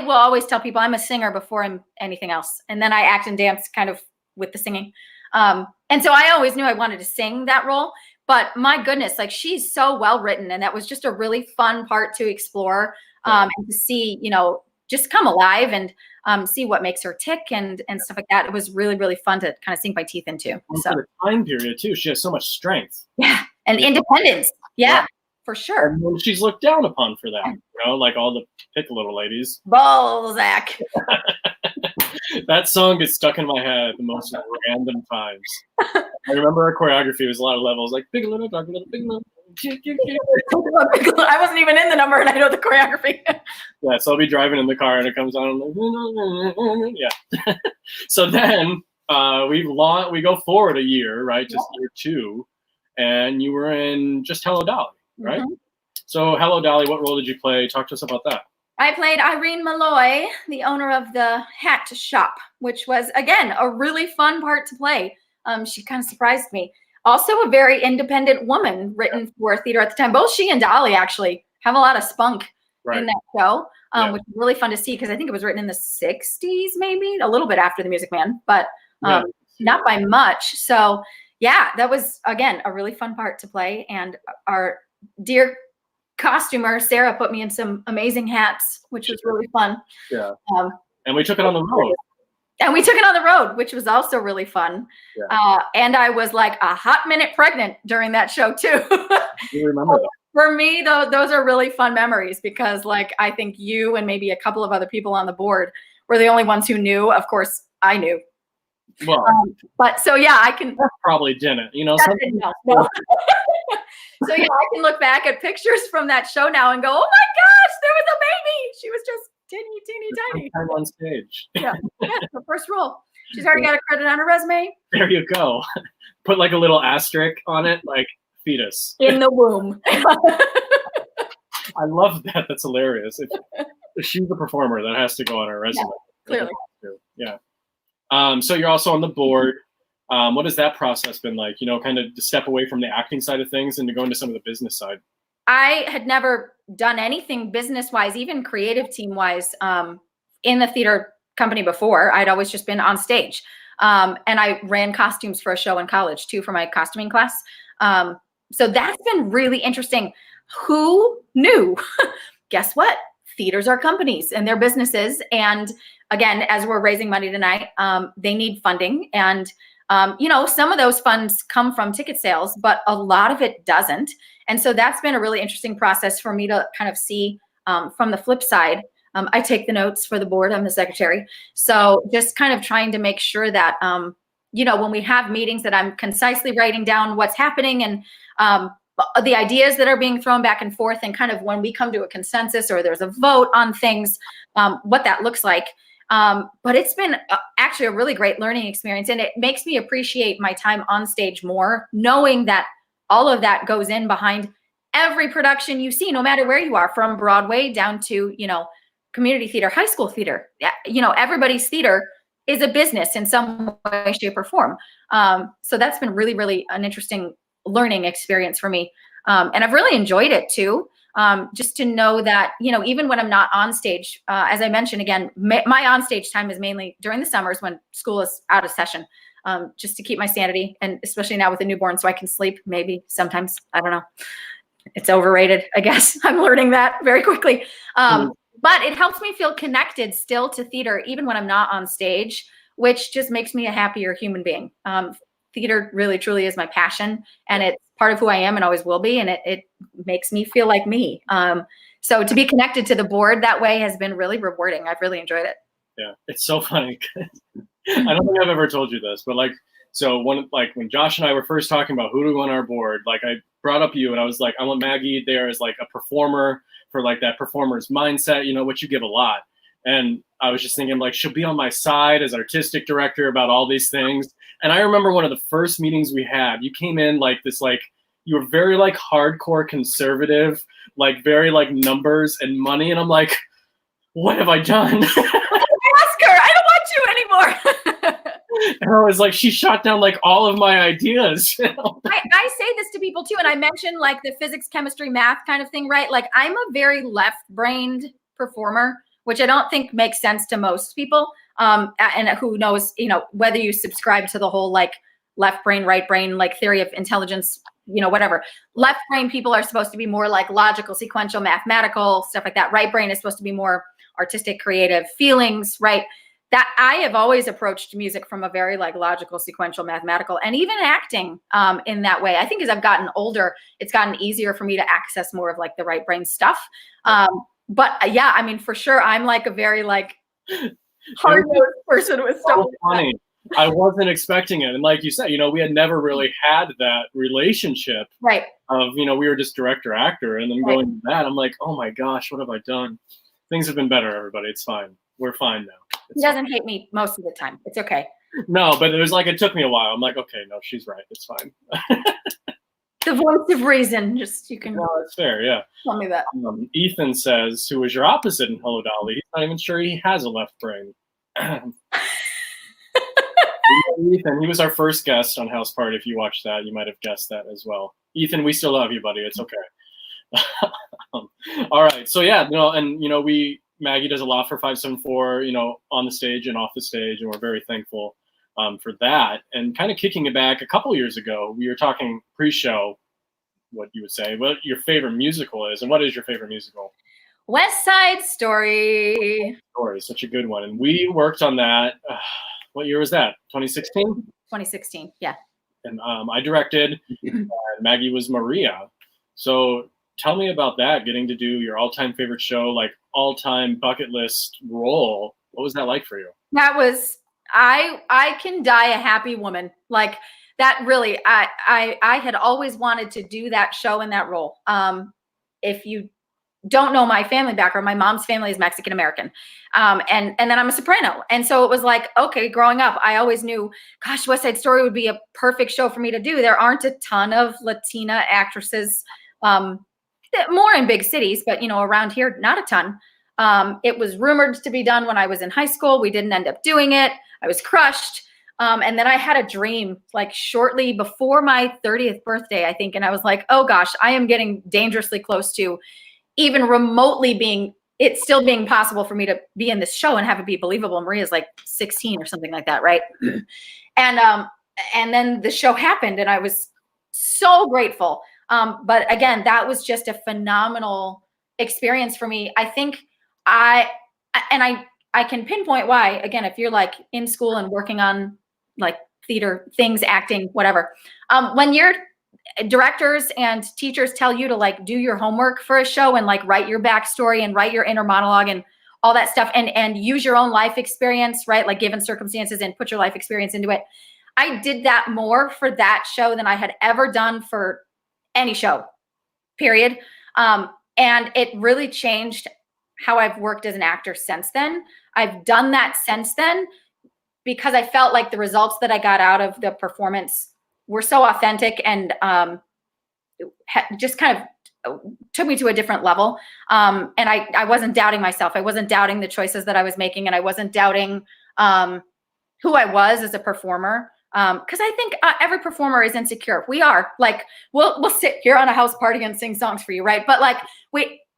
will always tell people I'm a singer before I'm anything else, and then I act and dance kind of with the singing. And so I always knew I wanted to sing that role. But my goodness, like she's so well written, and that was just a really fun part to explore and to see, just come alive and see what makes her tick and stuff like that. It was really, really fun to kind of sink my teeth into. And so for the time period too, she has so much strength. Yeah, and independence. Yeah, for sure. And she's looked down upon for that, like all the Piccolo ladies. Balzac. That song gets stuck in my head at the most random times. I remember our choreography was a lot of levels, like big little, dark little, big little. I wasn't even in the number, and I know the choreography. Yeah, so I'll be driving in the car, and it comes on. Like, yeah. So then we go forward a year, right? Just year 2, and you were in just Hello Dolly, right? Mm-hmm. So Hello Dolly, what role did you play? Talk to us about that. I played Irene Molloy, the owner of the hat shop, which was, again, a really fun part to play. She kind of surprised me. Also a very independent woman written for theater at the time. Both she and Dolly actually have a lot of spunk in that show, which is really fun to see because I think it was written in the 60s, maybe, a little bit after The Music Man, but not by much. So, yeah, that was, again, a really fun part to play. And our dear costumer Sarah put me in some amazing hats, which was really fun. Yeah. And we took it on the road. And we took it on the road, which was also really fun. Yeah. And I was like a hot minute pregnant during that show too. You remember that? For me, though, those are really fun memories because, like, I think you and maybe a couple of other people on the board were the only ones who knew. Of course, I knew. Well, but so yeah, I can probably didn't. No. So yeah, I can look back at pictures from that show now and go, "Oh my gosh, there was a baby. She was just teeny tiny." Time on stage. Yeah, her first role. She's already got a credit on her resume. There you go. Put like a little asterisk on it, like fetus in the womb. I love that. That's hilarious. If she's a performer, that has to go on her resume. Yeah, clearly. Yeah. So you're also on the board. What has that process been like? Kind of to step away from the acting side of things and to go into some of the business side. I had never done anything business-wise, even creative team-wise, in the theater company before. I'd always just been on stage. And I ran costumes for a show in college too, for my costuming class. So that's been really interesting. Who knew? Guess what? Theaters are companies and they're businesses. And again, as we're raising money tonight, they need funding. And, some of those funds come from ticket sales, but a lot of it doesn't. And so that's been a really interesting process for me to kind of see from the flip side. I take the notes for the board. I'm the secretary. So just kind of trying to make sure that, when we have meetings that I'm concisely writing down what's happening and the ideas that are being thrown back and forth, and kind of when we come to a consensus or there's a vote on things, what that looks like. But it's been actually a really great learning experience, and it makes me appreciate my time on stage more, knowing that all of that goes in behind every production you see, no matter where you are, from Broadway down to, community theater, high school theater. Everybody's theater is a business in some way, shape, or form. So that's been really, really an interesting learning experience for me. And I've really enjoyed it too. Just to know that, even when I'm not on stage, as I mentioned, again, my on stage time is mainly during the summers when school is out of session, just to keep my sanity. And especially now with a newborn, so I can sleep maybe sometimes, I don't know. It's overrated, I guess. I'm learning that very quickly. But it helps me feel connected still to theater, even when I'm not on stage, which just makes me a happier human being. Theater really, truly is my passion, and it's part of who I am and always will be. And it makes me feel like me. So to be connected to the board that way has been really rewarding. I've really enjoyed it. Yeah, it's so funny. I don't think I've ever told you this, but when Josh and I were first talking about who do we want on our board, I brought up you and I was like, I want Maggie there as a performer for that performer's mindset, which you give a lot. And I was just thinking she'll be on my side as artistic director about all these things. And I remember one of the first meetings we had, you came in you were very hardcore conservative, very numbers and money. And I'm like, what have I done? Oscar, I don't want you anymore. And I was like, she shot down all of my ideas. I say this to people too. And I mentioned the physics, chemistry, math kind of thing, right? I'm a very left-brained performer, which I don't think makes sense to most people. And who knows, whether you subscribe to the whole left brain, right brain, theory of intelligence, whatever. Left brain people are supposed to be more logical, sequential, mathematical, stuff like that. Right brain is supposed to be more artistic, creative feelings, right? That I have always approached music from a very logical, sequential, mathematical, and even acting in that way. I think as I've gotten older, it's gotten easier for me to access more of the right brain stuff. But yeah, I mean, for sure, I'm a very hard-nosed person with stuff. So funny. I wasn't expecting it. And like you said, we had never really had that relationship. Right. Of, we were just director, actor. And then going to that, I'm like, oh my gosh, what have I done? Things have been better, everybody. It's fine. We're fine now. He doesn't hate me most of the time. It's okay. No, but it was it took me a while. I'm like, okay, no, she's right. It's fine. The voice of reason. Just, you can. No, that's fair. Yeah. Tell me that. Ethan says, who was your opposite in Hello, Dolly? He's not even sure he has a left brain. Ethan, he was our first guest on House Party. If you watched that, you might have guessed that as well. Ethan, we still love you, buddy. It's okay. All right. So yeah, and Maggie does a lot for 574, on the stage and off the stage, and we're very thankful for that. And kind of kicking it back a couple years ago, we were talking pre-show, what you would say, what your favorite musical is, and what is your favorite musical? West Side Story. Story, such a good one. And we worked on that. What year was that? 2016? 2016, yeah. And I directed, and Maggie was Maria. So tell me about that, getting to do your all-time favorite show, all-time bucket list role. What was that like for you? That was, I can die a happy woman. That really, I had always wanted to do that show in that role. If you don't know my family background, my mom's family is Mexican American. And then I'm a soprano. And so it was okay, growing up, I always knew, gosh, West Side Story would be a perfect show for me to do. There aren't a ton of Latina actresses, more in big cities, but around here, not a ton. It was rumored to be done when I was in high school. We didn't end up doing it. I was crushed. And then I had a dream shortly before my 30th birthday, I think. And I was like, oh gosh, I am getting dangerously close to even remotely being it still being possible for me to be in this show and have it be believable. Maria's like 16 or something like that, right? And then the show happened, and I was so grateful. But again, that was just a phenomenal experience for me. I think I can pinpoint why. Again, if you're like in school and working on like theater things, acting, whatever, when your directors and teachers tell you to like do your homework for a show and like write your backstory and write your inner monologue and all that stuff, and use your own life experience, right? Like given circumstances, and put your life experience into it. I did that more for that show than I had ever done for any show, period. And it really changed how I've worked as an actor since then. I've done that since then because I felt like the results that I got out of the performance were so authentic, and just kind of took me to a different level. And I wasn't doubting myself. I wasn't doubting the choices that I was making, and I wasn't doubting who I was as a performer. Because I think every performer is insecure. We are. Like, we'll sit here on a house party and sing songs for you, right? But like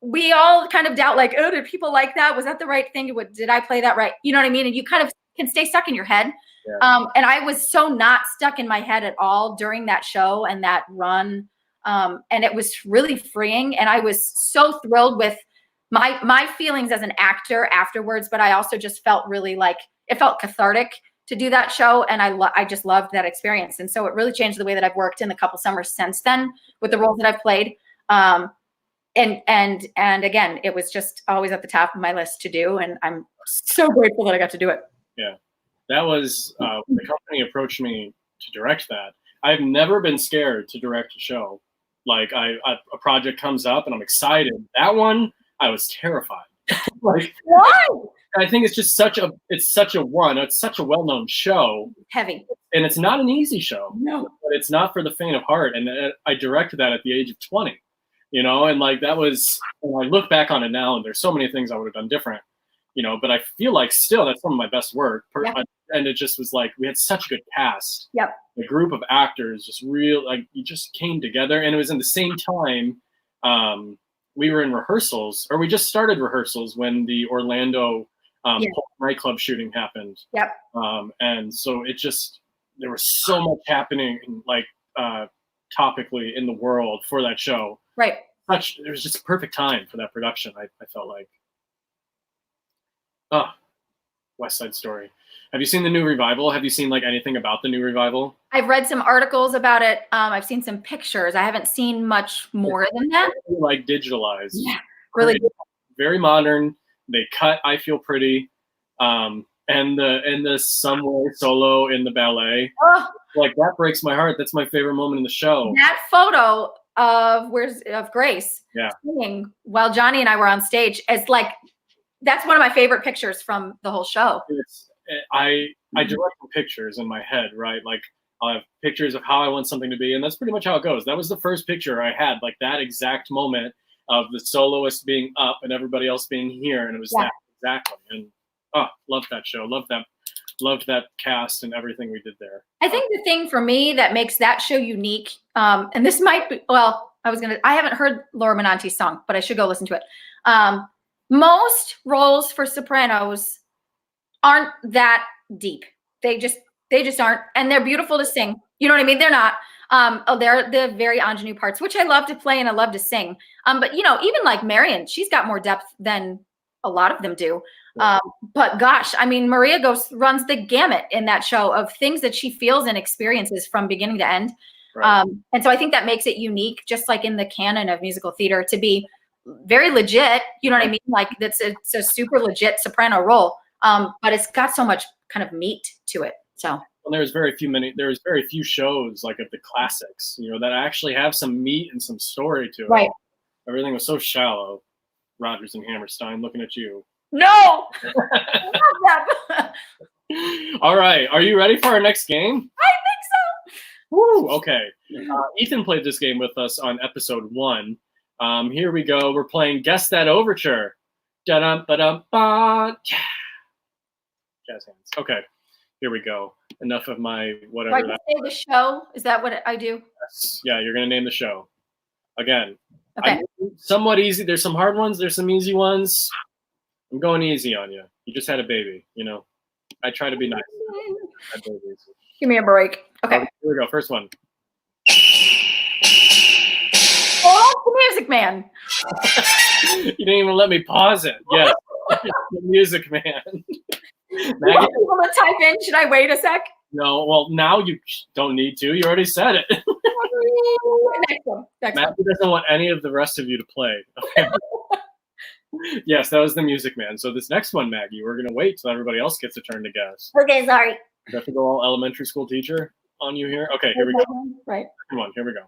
we all kind of doubt, like, oh, did people like that? Was that the right thing? Did I play that right? You know what I mean? And you kind of can stay stuck in your head. Yeah. And I was so not stuck in my head at all during that show and that run. And it was really freeing. And I was so thrilled with my feelings as an actor afterwards. But I also just felt really like it felt cathartic to do that show. And I just loved that experience. And so it really changed the way that I've worked in the couple summers since then with the roles that I've played. And again, it was just always at the top of my list to do. And I'm so grateful that I got to do it. Yeah, that was, when the company approached me to direct that. I've never been scared to direct a show. Like a project comes up and I'm excited. That one, I was terrified. Like, why? I think it's just such a well-known show. Heavy. And it's not an easy show. No. But it's not for the faint of heart. And I directed that at the age of 20, and like that was, when I look back on it now, and there's so many things I would have done different, but I feel like still that's some of my best work. Yep. And it just was like, we had such a good cast. Yep. The group of actors just you just came together, and it was in the same time, we were in rehearsals, or we just started rehearsals when the Orlando nightclub shooting happened. Yep. And so there was so much happening, like topically in the world for that show. Right. It was just a perfect time for that production. I felt like. West Side Story. Have you seen the new revival? Have you seen like anything about the new revival? I've read some articles about it. I've seen some pictures. I haven't seen much more than that. Like digitalized. Yeah, really. Very modern. They cut I Feel Pretty. And the somewhere solo in the ballet. Oh, like that breaks my heart. That's my favorite moment in the show. That photo of Grace singing while Johnny and I were on stage is like, that's one of my favorite pictures from the whole show. I direct pictures in my head, right? Like I have pictures of how I want something to be, and that's pretty much how it goes. That was the first picture I had, like that exact moment of the soloist being up and everybody else being here, and it was that exactly. And loved that show, loved that cast and everything we did there. I think the thing for me that makes that show unique, and this might be, I haven't heard Laura Menante's song, but I should go listen to it. Most roles for sopranos aren't that deep. They just aren't, and they're beautiful to sing. You know what I mean? They're not. They're the very ingenue parts, which I love to play and I love to sing. But even like Marian, she's got more depth than a lot of them do. But gosh, I mean, Maria runs the gamut in that show of things that she feels and experiences from beginning to end. Right. And so I think that makes it unique, just like in the canon of musical theater, to be very legit. You know what I mean? Like it's a super legit soprano role. But it's got so much kind of meat to it. So well, there's very few shows like of the classics, that actually have some meat and some story to it. Right. Everything was so shallow. Rodgers and Hammerstein, looking at you. No. All right. Are you ready for our next game? I think so. Woo. Okay. Ethan played this game with us on episode 1. Here we go. We're playing Guess That Overture. Da-dum-ba-dum-ba. Jazz hands. Okay. Here we go. Enough of my whatever. Right, say the show. Is that what I do? Yes. Yeah, you're going to name the show. Again. Okay. Somewhat easy. There's some hard ones. There's some easy ones. I'm going easy on you. You just had a baby, you know. I try to be nice. Had babies. Give me a break. Okay. Here we go. First one. Oh, the Music Man. You didn't even let me pause it. Yes. The Music Man. You Maggie, want people to type in? Should I wait a sec? no, well, now you don't need to. You already said it. Next one. Maggie doesn't want any of the rest of you to play. Okay. Yes, that was the Music Man. So this next one, Maggie, we're going to wait till everybody else gets a turn to guess. Okay, sorry. Do I have to go all elementary school teacher on you here? Okay, here we go. Right. Come on, here we go.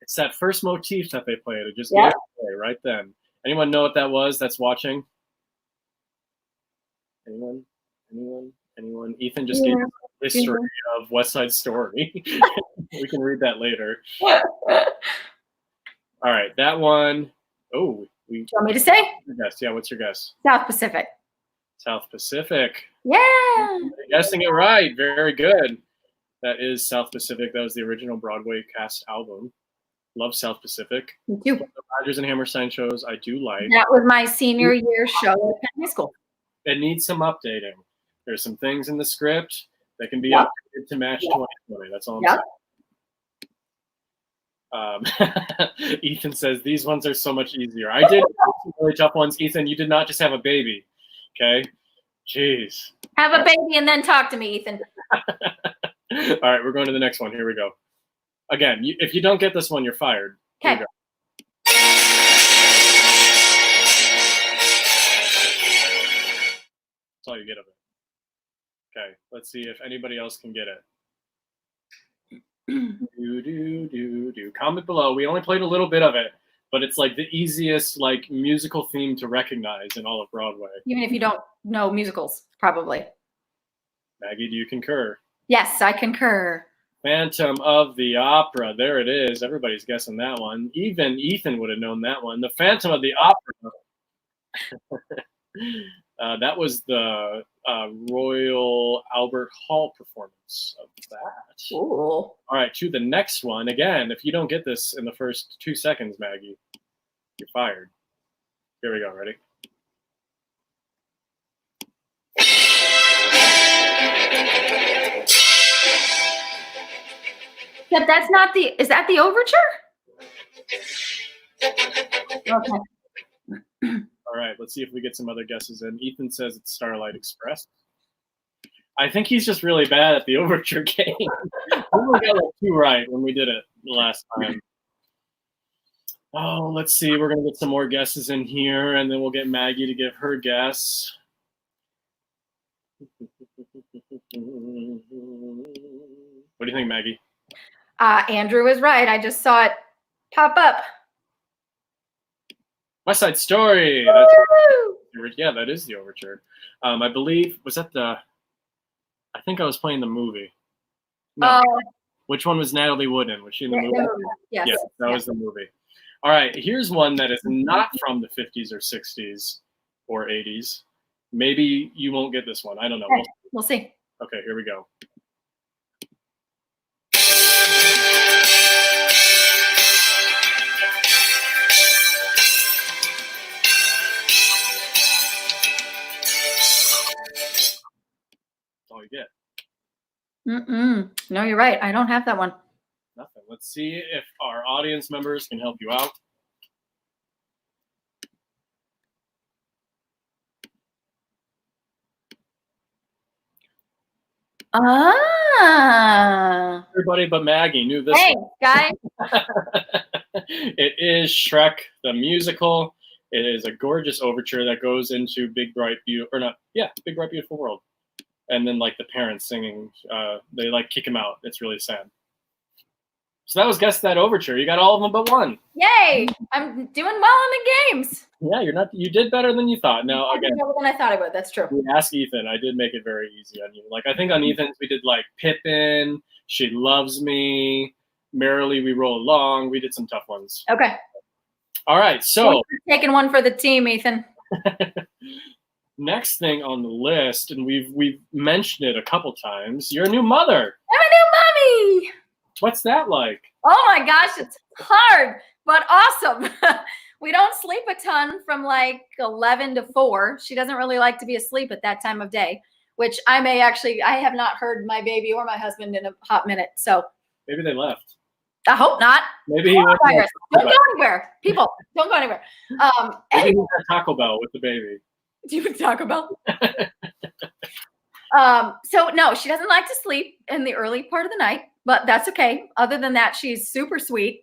It's that first motif that they played. It just gave it away right then. Anyone know what that was that's watching? Anyone? Anyone? Ethan just gave us the history of West Side Story. We can read that later. All right, that one. Oh, Do you want me to say? Guess. Yeah, what's your guess? South Pacific. South Pacific. Yeah. You're guessing it right. Very good. That is South Pacific. That was the original Broadway cast album. Love South Pacific. Me too. The Rodgers and Hammerstein shows I do like. That was my senior year show at Penn High School. It needs some updating. There's some things in the script that can be updated to match 2020. That's all I'm saying. Ethan says these ones are so much easier. I did some really tough ones. Ethan, you did not just have a baby. Okay? Jeez. Have a baby and then talk to me, Ethan. All right, we're going to the next one. Here we go. Again, if you don't get this one, you're fired. Okay. That's all you get of it. Okay, let's see if anybody else can get it. Comment below. We only played a little bit of it, but it's like the easiest like musical theme to recognize in all of Broadway. Even if you don't know musicals, probably. Maggie, do you concur? Yes, I concur. Phantom of the Opera. There it is. Everybody's guessing that one. Even Ethan would have known that one. The Phantom of the Opera. That was the Royal Albert Hall performance of that. Ooh. All right, to the next one. Again, if you don't get this in the first 2 seconds, Maggie, you're fired. Here we go. Ready? But that's not the, is that the overture? Okay. All right, let's see if we get some other guesses in. Ethan says it's Starlight Express. I think he's just really bad at the overture game. We only got like 2 right when we did it the last time. Oh, let's see. We're going to get some more guesses in here, and then we'll get Maggie to give her guess. What do you think, Maggie? Andrew was right. I just saw it pop up. West Side Story. Yeah, that is the overture. I believe, was that the, I think I was playing the movie. No. Which one was Natalie Wood in? Was she in the movie? Yes. Yes, that was the movie. All right, here's one that is not from the 50s or 60s or 80s. Maybe you won't get this one. I don't know. Okay, we'll see. Okay, here we go. All you get. No, you're right. I don't have that one. Nothing. Let's see if our audience members can help you out. Everybody but Maggie knew this. Hey, guys. It is Shrek the musical. It is a gorgeous overture that goes into Big Bright Beautiful World. And then like the parents singing, they like kick him out. It's really sad. So that was Guess That Overture. You got all of them but one. Yay! I'm doing well in the games. Yeah, you did better than you thought. Now again, better than I thought I would. That's true. We asked Ethan. I did make it very easy on you. Like I think on Ethan's we did like Pippin, She Loves Me, Merrily We Roll Along. We did some tough ones. Okay. All right, so taking one for the team, Ethan. Next thing on the list, and we've mentioned it a couple times, you're a new mother. I'm a new mommy. What's that like? Oh my gosh, it's hard, but awesome. We don't sleep a ton from like 11 to 4. She doesn't really like to be asleep at that time of day, which I have not heard my baby or my husband in a hot minute. So Maybe they left. I hope not. Maybe he went Don't go anywhere. People, don't go anywhere. Maybe he went to Taco Bell with the baby. Do you talk about? So no, she doesn't like to sleep in the early part of the night, but that's okay. Other than that, she's super sweet.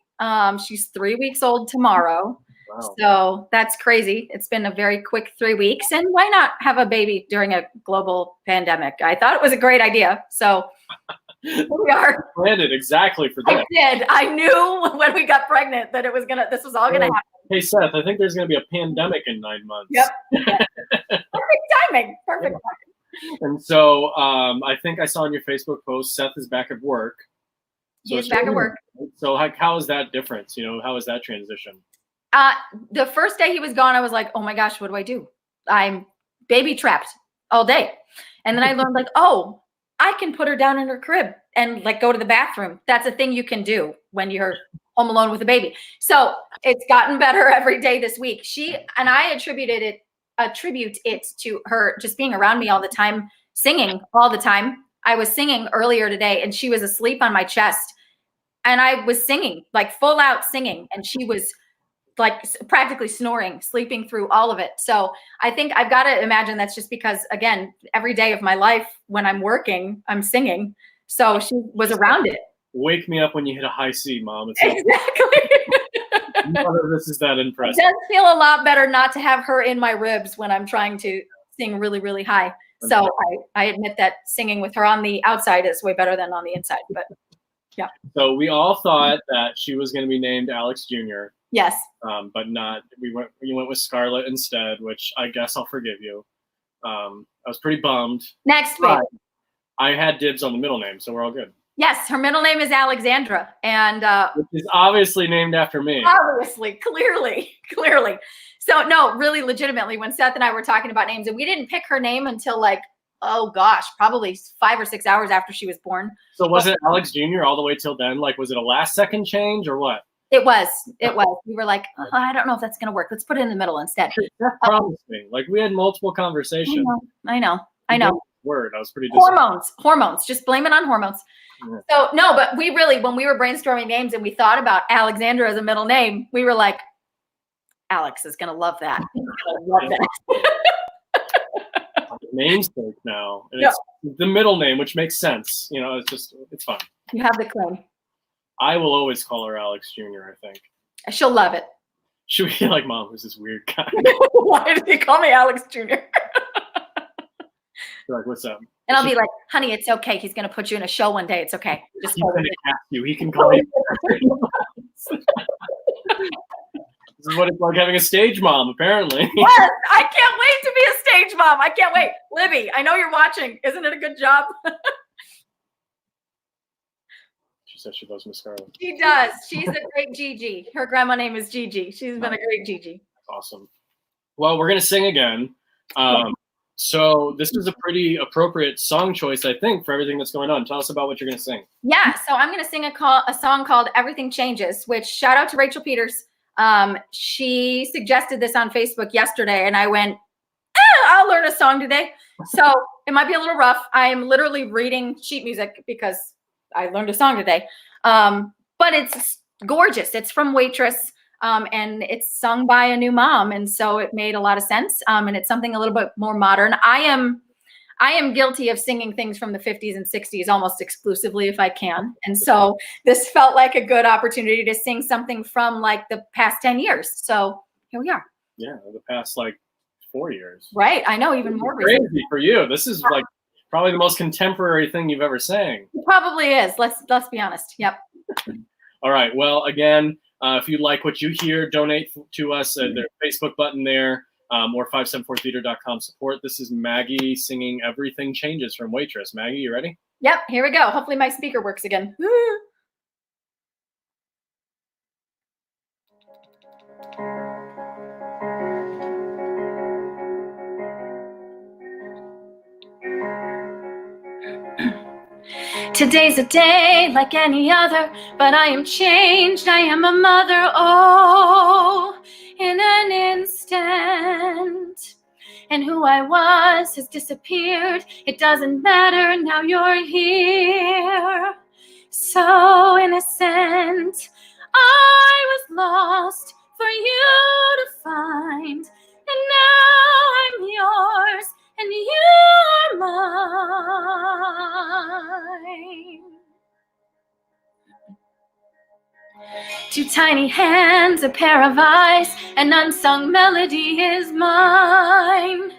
She's 3 weeks old tomorrow. Wow. So that's crazy. It's been a very quick 3 weeks. And why not have a baby during a global pandemic? I thought it was a great idea. So here we are. Planned it exactly for that. I did. I knew when we got pregnant that this was all gonna happen. Hey Seth, I think there's gonna be a pandemic in 9 months. Yep. Perfect timing. Perfect timing. And so I think I saw on your Facebook post, Seth is back at work. So He's back at work. So how is that difference? How is that transition? The first day he was gone, I was like, oh my gosh, what do I do? I'm baby trapped all day. And then I learned like, oh, I can put her down in her crib and like go to the bathroom. That's a thing you can do when you're home alone with a baby. So it's gotten better every day this week. I attribute it to her just being around me all the time, singing all the time. I was singing earlier today and she was asleep on my chest and I was singing, like full out singing. And she was like practically snoring, sleeping through all of it. So I think I've got to imagine that's just because, again, every day of my life when I'm working, I'm singing. So she was around it. Wake me up when you hit a high C, Mom. It's Exactly. this is that impressive. It does feel a lot better not to have her in my ribs when I'm trying to sing really, really high. So I admit that singing with her on the outside is way better than on the inside. But yeah. So we all thought that she was going to be named Alex Jr. Yes. But not. You went with Scarlett instead, which I guess I'll forgive you. I was pretty bummed. Next week. I had dibs on the middle name, so we're all good. Yes, her middle name is Alexandra, and which is obviously named after me. Obviously, clearly. So no, really, legitimately, when Seth and I were talking about names, and we didn't pick her name until like, oh gosh, probably 5 or 6 hours after she was born. So was it Alex Jr. all the way till then? Like, was it a last second change or what? It was. We were like, I don't know if that's going to work. Let's put it in the middle instead. That promised me. Like, we had multiple conversations. I know. Word. I was pretty disappointed. Hormones. Just blame it on hormones. Yeah. So no, but we really, when we were brainstorming names and we thought about Alexandra as a middle name, we were like, Alex is going to love that. Namesake now. And it's the middle name, which makes sense. It's fun. You have the claim. I will always call her Alex Jr., I think. She'll love it. She'll be like, Mom, who's this weird guy? Why did he call me Alex Jr.? Like, what's up? And I'll be like, honey, it's okay. He's going to put you in a show one day. It's okay. Just He's going to cast you. He can call you. This is what it's like having a stage mom, apparently. Yes, I can't wait to be a stage mom. I can't wait. Libby, I know you're watching. Isn't it a good job? She says she loves Miss Scarlett. She does. She's a great Gigi. Her grandma name is Gigi. She's been a great Gigi. Awesome. Well, we're going to sing again. So this is a pretty appropriate song choice, I think, for everything that's going on. Tell us about what you're going to sing. Yeah, so I'm going to sing a song called Everything Changes, which shout out to Rachel Peters. She suggested this on Facebook yesterday, and I went, I'll learn a song today. So it might be a little rough. I'm literally reading sheet music because I learned a song today. But it's gorgeous. It's from Waitress. And it's sung by a new mom. And so it made a lot of sense. And it's something a little bit more modern. I am guilty of singing things from the 50s and 60s almost exclusively if I can. And so this felt like a good opportunity to sing something from like the past 10 years. So here we are. Yeah, the past like 4 years. Right. I know, even more crazy for you. This is like probably the most contemporary thing you've ever sang. It probably is. Let's be honest. Yep. All right. Well, again, if you like what you hear, donate to us at their Facebook button there, or 574theater.com support. This is Maggie singing Everything Changes from Waitress. Maggie, you ready? Yep, here we go. Hopefully my speaker works again. Woo. Today's a day like any other, but I am changed, I am a mother, oh, in an instant. And who I was has disappeared, it doesn't matter, now you're here. So innocent, I was lost for you to find, and now I'm yours, and you're mine. Two tiny hands, a pair of eyes, an unsung melody is mine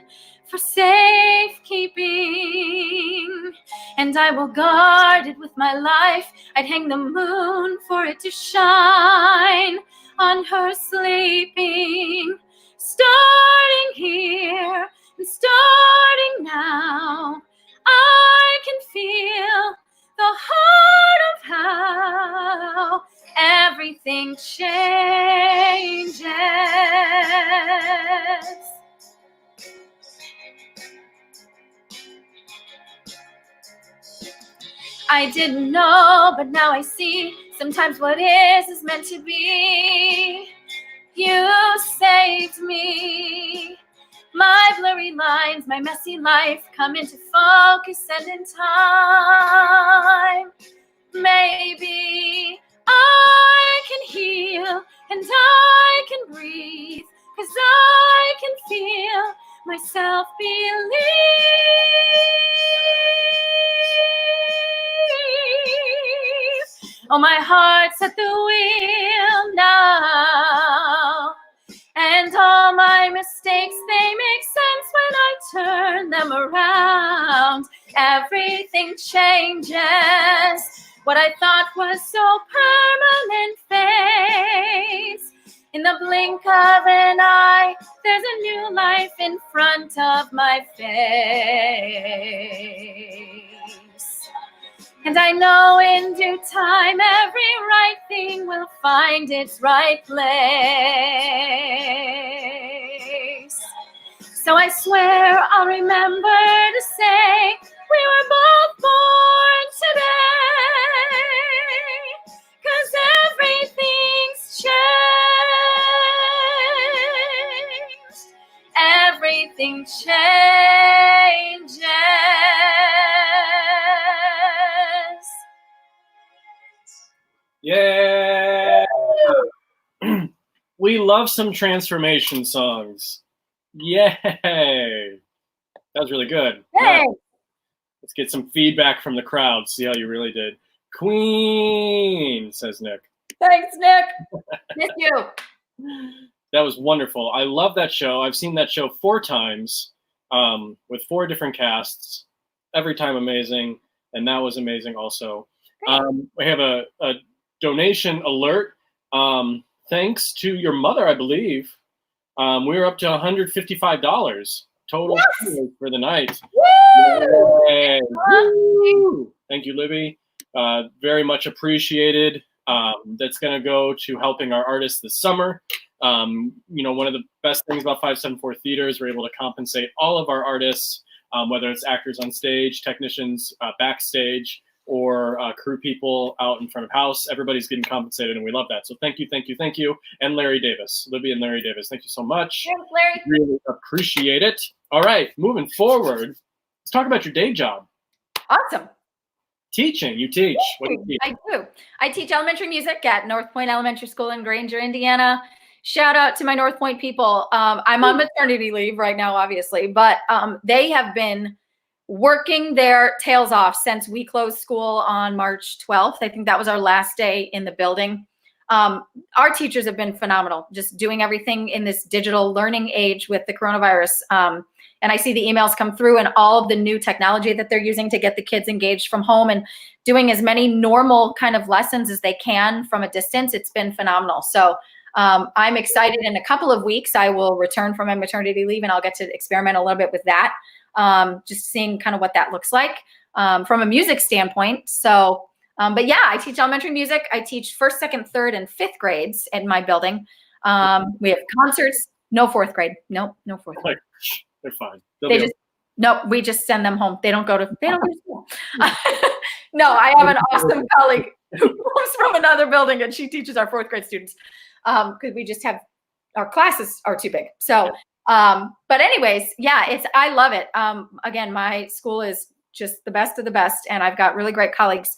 for safekeeping, and I will guard it with my life. I'd hang the moon for it to shine on her sleeping. Starting here and starting now, I can feel the heart of how everything changes. I didn't know, but now I see, sometimes what is meant to be. You saved me. My blurry lines, my messy life come into focus, and in time, maybe I can heal and I can breathe, 'cause I can feel myself believe. Oh, my heart's at the wheel now, and all my mistakes, they make sense when I turn them around. Everything changes. What I thought was so permanent fades. In the blink of an eye, there's a new life in front of my face. And I know in due time, every right thing will find its right place. So I swear I'll remember to say we were both born today, 'cause everything's changed. Everything changes. Yeah. We love some transformation songs. Yay. That was really good. Hey. Let's get some feedback from the crowd. See how you really did. Queen, says Nick. Thanks, Nick. Miss you. That was wonderful. I love that show. I've seen that show 4 times with 4 different casts. Every time amazing. And that was amazing also. We have a donation alert. Thanks to your mother, I believe. We're up to $155 total for the night. Woo! Yay. Woo! Thank you, Libby. Very much appreciated. That's going to go to helping our artists this summer. You know, one of the best things about 574 Theater is we're able to compensate all of our artists, whether it's actors on stage, technicians backstage, or crew people out in front of house. Everybody's getting compensated, and we love that. So thank you, thank you, thank you. And Larry Davis, Libby and Larry Davis, thank you so much. Thanks, Larry. Really appreciate it. All right, moving forward, let's talk about your day job. Awesome. Teaching, you teach. What do you teach? I do. I teach elementary music at North Point Elementary School in Granger, Indiana. Shout out to my North Point people. I'm on maternity leave right now, obviously, but they have been working their tails off since we closed school on March 12th. I think that was our last day in the building. Our teachers have been phenomenal, just doing everything in this digital learning age with the coronavirus. And I see the emails come through and all of the new technology that they're using to get the kids engaged from home and doing as many normal kind of lessons as they can from a distance. It's been phenomenal. So I'm excited. In a couple of weeks, I will return from my maternity leave and I'll get to experiment a little bit with that. Just seeing kind of what that looks like from a music standpoint. So, but yeah, I teach elementary music. I teach 1st, 2nd, 3rd, and 5th grades in my building. We have concerts. No 4th grade. No 4th grade. They're fine. Nope, we just send them home. They don't go to school. No, I have an awesome colleague who comes from another building, and she teaches our 4th grade students because we just have, our classes are too big. So, but anyways, yeah, I love it. Again, my school is just the best of the best, and I've got really great colleagues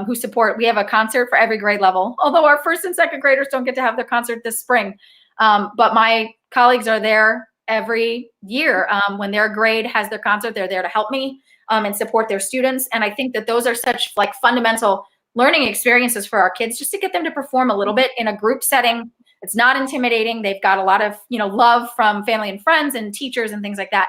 who support. We have a concert for every grade level, although our 1st and 2nd graders don't get to have their concert this spring. But my colleagues are there every year. When their grade has their concert, they're there to help me and support their students. And I think that those are such like fundamental learning experiences for our kids, just to get them to perform a little bit in a group setting. It's not intimidating. They've got a lot of, love from family and friends and teachers and things like that.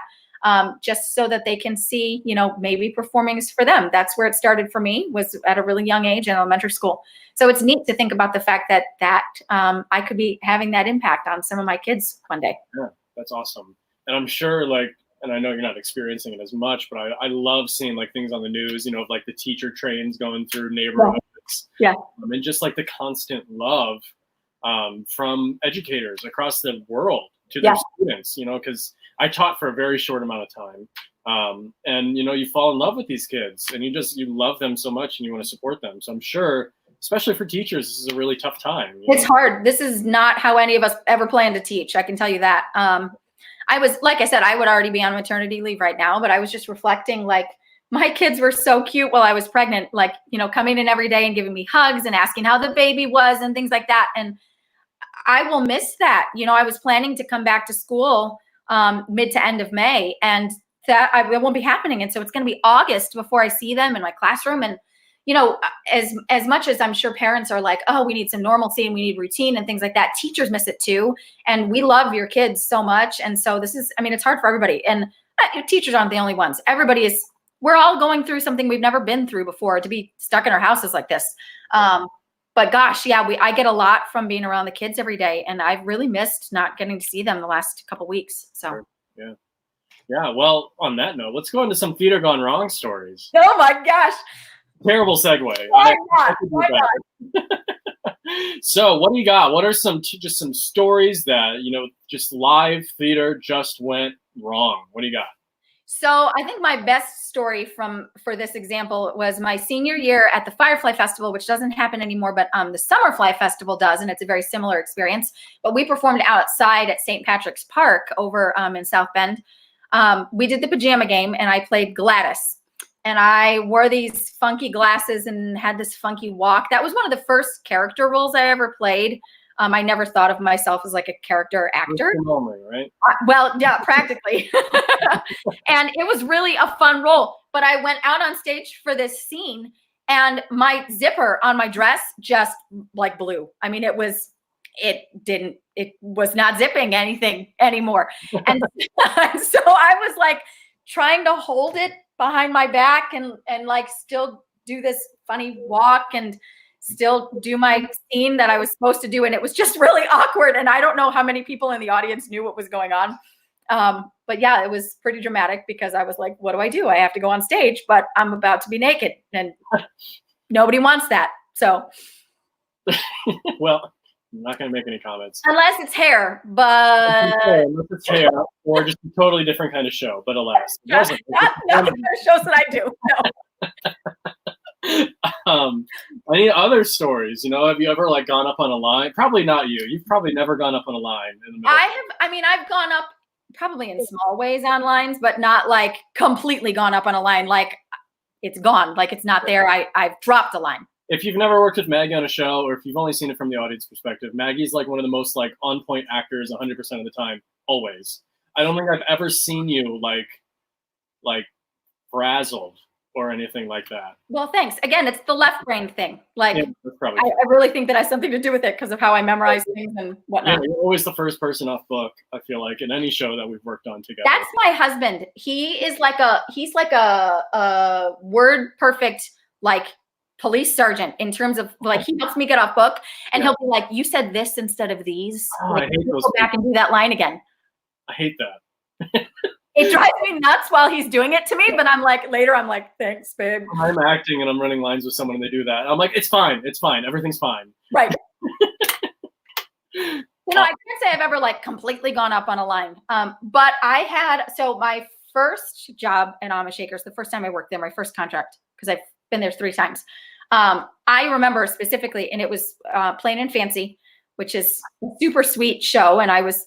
Just so that they can see, maybe performing is for them. That's where it started for me, was at a really young age in elementary school. So it's neat to think about the fact that I could be having that impact on some of my kids one day. Yeah, that's awesome. And I'm sure and I know you're not experiencing it as much, but I love seeing things on the news, of the teacher trains going through neighborhoods. Yeah. And just the constant love from educators across the world to their students, because I taught for a very short amount of time. And, you fall in love with these kids, and you love them so much, and you want to support them. So I'm sure, especially for teachers, this is a really tough time. It's hard. This is not how any of us ever planned to teach. I can tell you that. I was, like I said, I would already be on maternity leave right now, but I was just reflecting, my kids were so cute while I was pregnant, coming in every day and giving me hugs and asking how the baby was and things like that. And I will miss that. I was planning to come back to school mid to end of May, and that it won't be happening. And so it's going to be August before I see them in my classroom. And, as much as I'm sure parents are like, oh, we need some normalcy and we need routine and things like that, teachers miss it too. And we love your kids so much. And so it's hard for everybody. And teachers aren't the only ones. We're all going through something we've never been through before, to be stuck in our houses like this. But gosh, yeah, I get a lot from being around the kids every day, and I've really missed not getting to see them the last couple weeks. So yeah. Well, on that note, let's go into some theater gone wrong stories. Oh my gosh! Terrible segue. Why not? So, what do you got? What are some stories that just live theater just went wrong? What do you got? So I think my best story for this example was my senior year at the Firefly Festival, which doesn't happen anymore, but the Summerfly Festival does, and it's a very similar experience. But we performed outside at St. Patrick's Park over in South Bend. We did the pajama game, and I played Gladys. And I wore these funky glasses and had this funky walk. That was one of the first character roles I ever played. I never thought of myself as like a character actor. Only, right? Well, yeah, practically. And it was really a fun role. But I went out on stage for this scene, and my zipper on my dress just blew. I mean, it was not zipping anything anymore. And so I was trying to hold it behind my back and still do this funny walk and still do my scene that I was supposed to do. And it was just really awkward. And I don't know how many people in the audience knew what was going on. But yeah, it was pretty dramatic because I was like, what do I do? I have to go on stage, but I'm about to be naked, and nobody wants that. So. Well, I'm not going to make any comments. Unless it's hair, but. Unless it's hair, or just a totally different kind of show, but alas. Not the kind of shows that I do, no. Any other stories? Have you ever gone up on a line? Probably not you. You've probably never gone up on a line in the middle. I've gone up probably in small ways on lines, but not completely gone up on a line. It's gone. It's not there. I've dropped a line. If you've never worked with Maggie on a show, or if you've only seen it from the audience perspective, Maggie's one of the most on point actors 100% of the time, always. I don't think I've ever seen you frazzled or anything like that. Well, thanks. Again, it's the left brain thing. Yeah, that's probably I really think that has something to do with it because of how I memorize things and whatnot. Yeah, you're always the first person off book, I feel like, in any show that we've worked on together. That's my husband. He's like a word perfect, police sergeant in terms of he helps me get off book, and he'll be like, you said this instead of these. I hate those go back and do that line again. I hate that. It drives me nuts while he's doing it to me, but later I'm like, thanks, babe. I'm acting and I'm running lines with someone and they do that. I'm like, it's fine. Everything's fine. Right. I can't say I've ever completely gone up on a line. But I had, so my first job at Amish Acres, the first time I worked there, my first contract, because I've been there 3 times. I remember specifically, and it was Plain and Fancy, which is a super sweet show. And I was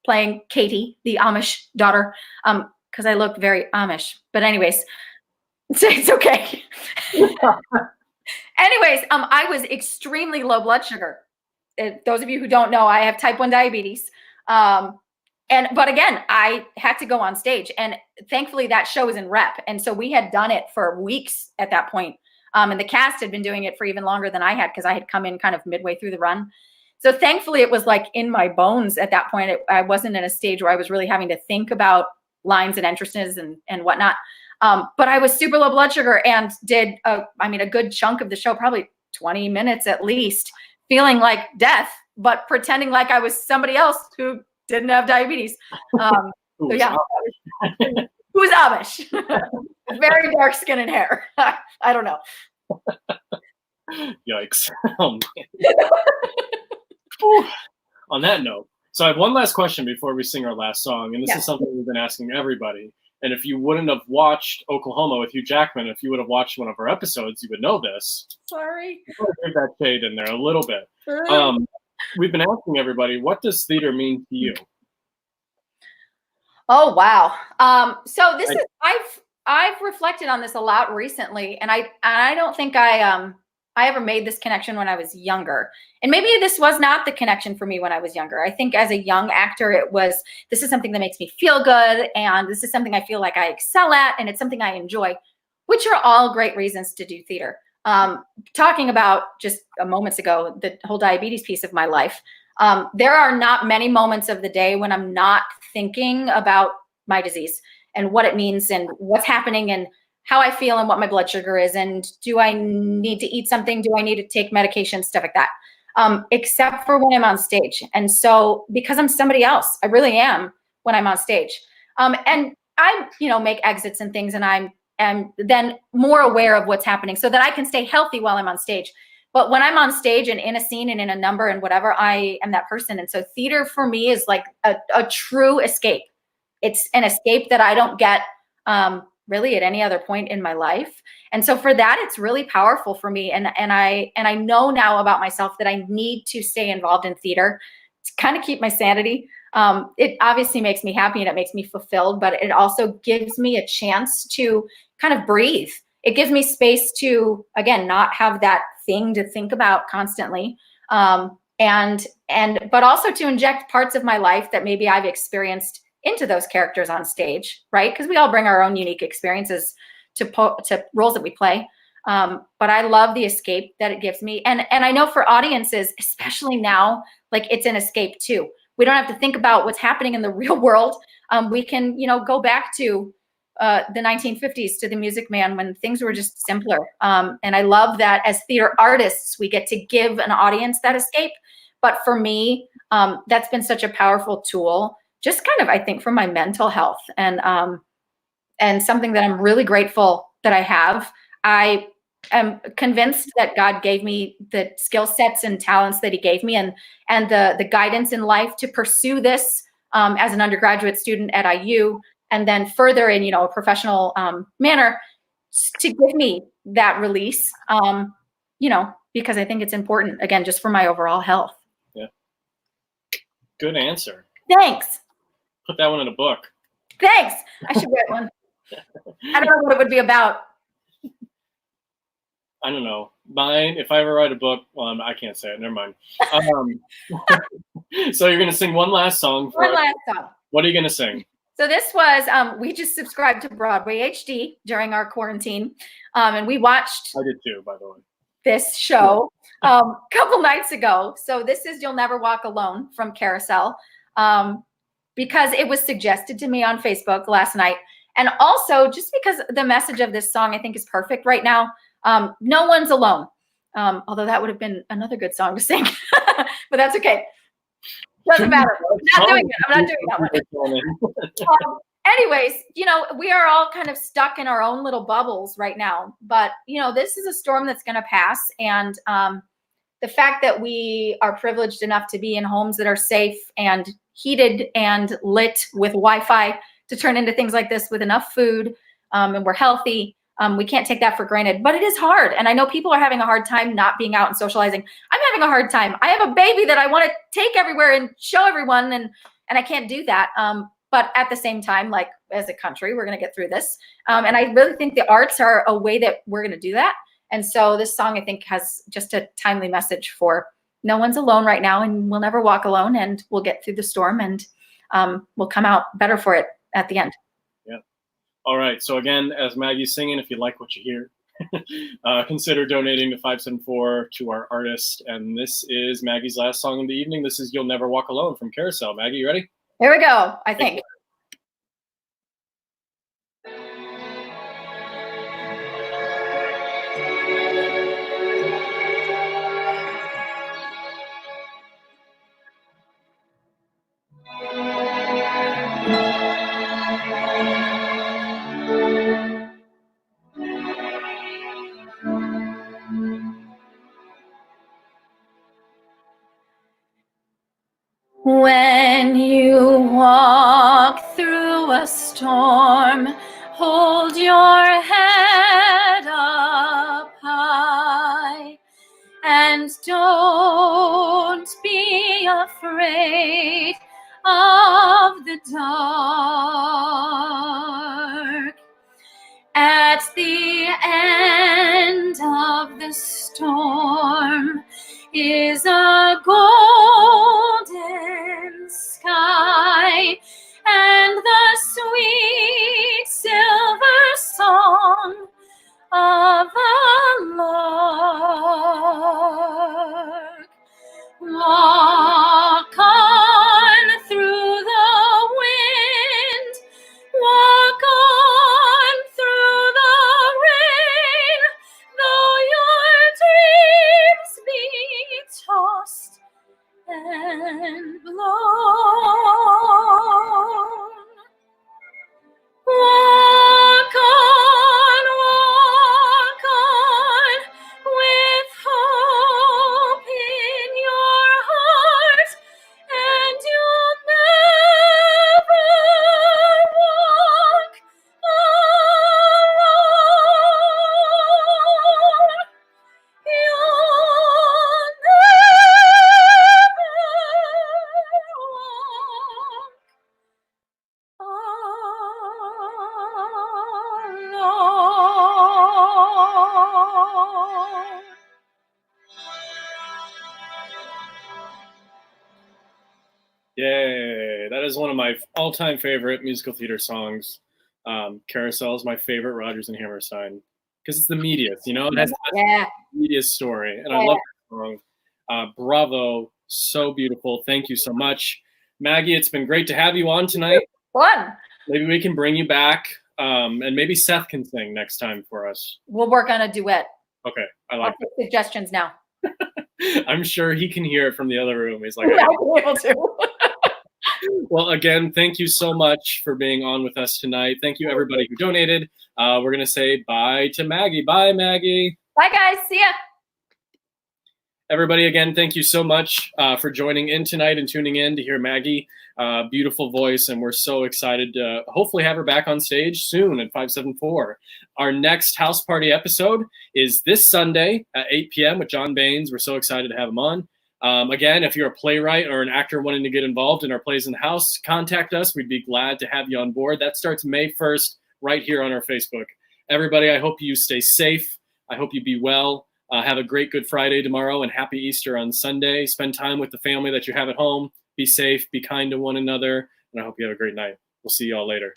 playing Katie, the Amish daughter, because I look very Amish. But anyways, it's okay. Anyways, I was extremely low blood sugar. Those of you who don't know, I have type 1 diabetes. But again, I had to go on stage, and thankfully that show was in rep. And so we had done it for weeks at that point. And the cast had been doing it for even longer than I had, because I had come in kind of midway through the run. So thankfully it was like in my bones at that point. I wasn't in a stage where I was really having to think about lines and entrances and whatnot. But I was super low blood sugar and did, a good chunk of the show, probably 20 minutes at least, feeling like death, but pretending like I was somebody else who didn't have diabetes. So yeah, who's Amish? Very dark skin and hair. I don't know. Yikes. On that note, so I have one last question before we sing our last song, and this is something we've been asking everybody. And if you wouldn't have watched Oklahoma with Hugh Jackman, if you would have watched one of our episodes, you would know this. Sorry. Give that shade in there a little bit. We've been asking everybody, what does theater mean to you? Oh, wow. So this I've reflected on this a lot recently, and I don't think I ever made this connection when I was younger. And maybe this was not the connection for me when I was younger. I think as a young actor, this is something that makes me feel good, and this is something I feel like I excel at, and it's something I enjoy, which are all great reasons to do theater. Talking about just moments ago, the whole diabetes piece of my life, there are not many moments of the day when I'm not thinking about my disease and what it means and what's happening and how I feel and what my blood sugar is, and do I need to eat something? Do I need to take medication? Stuff like that. Except for when I'm on stage. And so because I'm somebody else, I really am when I'm on stage. And I, make exits and things, and I'm then more aware of what's happening so that I can stay healthy while I'm on stage. But when I'm on stage and in a scene and in a number and whatever, I am that person. And so theater for me is like a true escape. It's an escape that I don't get really at any other point in my life. And so for that, it's really powerful for me. And I know now about myself that I need to stay involved in theater to kind of keep my sanity. It obviously makes me happy and it makes me fulfilled, but it also gives me a chance to kind of breathe. It gives me space to, again, not have that thing to think about constantly. But also to inject parts of my life that maybe I've experienced into those characters on stage, right? Because we all bring our own unique experiences to roles that we play. But I love the escape that it gives me. And I know for audiences, especially now, like it's an escape too. We don't have to think about what's happening in the real world. We can, go back to the 1950s to the Music Man when things were just simpler. And I love that as theater artists, we get to give an audience that escape. But for me, that's been such a powerful tool, just kind of, I think, for my mental health and something that I'm really grateful that I have. I am convinced that God gave me the skill sets and talents that he gave me and the guidance in life to pursue this as an undergraduate student at IU, and then further in, a professional manner to give me that release, because I think it's important, again, just for my overall health. Yeah. Good answer. Thanks. Put that one in a book. Thanks. I should write one. I don't know what it would be about. I don't know. Mine, if I ever write a book, well, I can't say it. Never mind. So you're going to sing one last song. One last song. What are you going to sing? So this was, we just subscribed to Broadway HD during our quarantine. And we watched. I did too, by the way. This show a couple nights ago. So this is You'll Never Walk Alone from Carousel. Because it was suggested to me on Facebook last night. And also just because the message of this song I think is perfect right now. No one's alone. Although that would have been another good song to sing, but that's okay. Doesn't matter. I'm not doing it. I'm not doing that one. Anyways, we are all kind of stuck in our own little bubbles right now, but this is a storm that's going to pass. And the fact that we are privileged enough to be in homes that are safe and heated and lit with Wi-Fi to turn into things like this with enough food, and we're healthy. We can't take that for granted, but it is hard. And I know people are having a hard time not being out and socializing. I'm having a hard time. I have a baby that I want to take everywhere and show everyone, and I can't do that. But at the same time, like as a country, we're going to get through this. And I really think the arts are a way that we're going to do that. And so this song, I think, has just a timely message for no one's alone right now, and we'll never walk alone, and we'll get through the storm, and we'll come out better for it at the end. Yeah. All right. So again, as Maggie's singing, if you like what you hear, consider donating to 574 to our artist. And this is Maggie's last song of the evening. This is You'll Never Walk Alone from Carousel. Maggie, you ready? Here we go, I think. When you walk through a storm, hold your head up high, and don't be afraid of the dark. At the end of the storm is a golden sky, and the sweet silver song of a lark. Walk on through the wind, walk on through the rain, though your dreams be tossed and blown. Walk on, with hope in your heart, and you'll never walk alone. You'll alone. Yay. That is one of my all-time favorite musical theater songs. Carousel is my favorite Rodgers and Hammerstein because it's the meatiest, you know? That's Yeah. the meatiest story. And I love that song. Bravo. So beautiful. Thank you so much. Maggie, it's been great to have you on tonight. Fun. Maybe we can bring you back, and maybe Seth can sing next time for us. We'll work on a duet. Okay, I I'll like take suggestions now. that. I'm sure he can hear it from the other room. He's like, I'll be able to. well, again, thank you so much for being on with us tonight. Thank you, everybody who donated. We're going to say bye to Maggie. Bye, Maggie. Bye, guys. See ya. Everybody, again, thank you so much for joining in tonight and tuning in to hear Maggie. Beautiful voice, and we're so excited to hopefully have her back on stage soon at 574. Our next house party episode is this Sunday at 8 p.m. with John Baines. We're so excited to have him on. Again, if you're a playwright or an actor wanting to get involved in our Plays in the House, contact us. We'd be glad to have you on board. That starts May 1st right here on our Facebook. Everybody, I hope you stay safe. I hope you be well. Have a great Good Friday tomorrow, and happy Easter on Sunday. Spend time with the family that you have at home. Be safe, be kind to one another, and I hope you have a great night. We'll see you all later.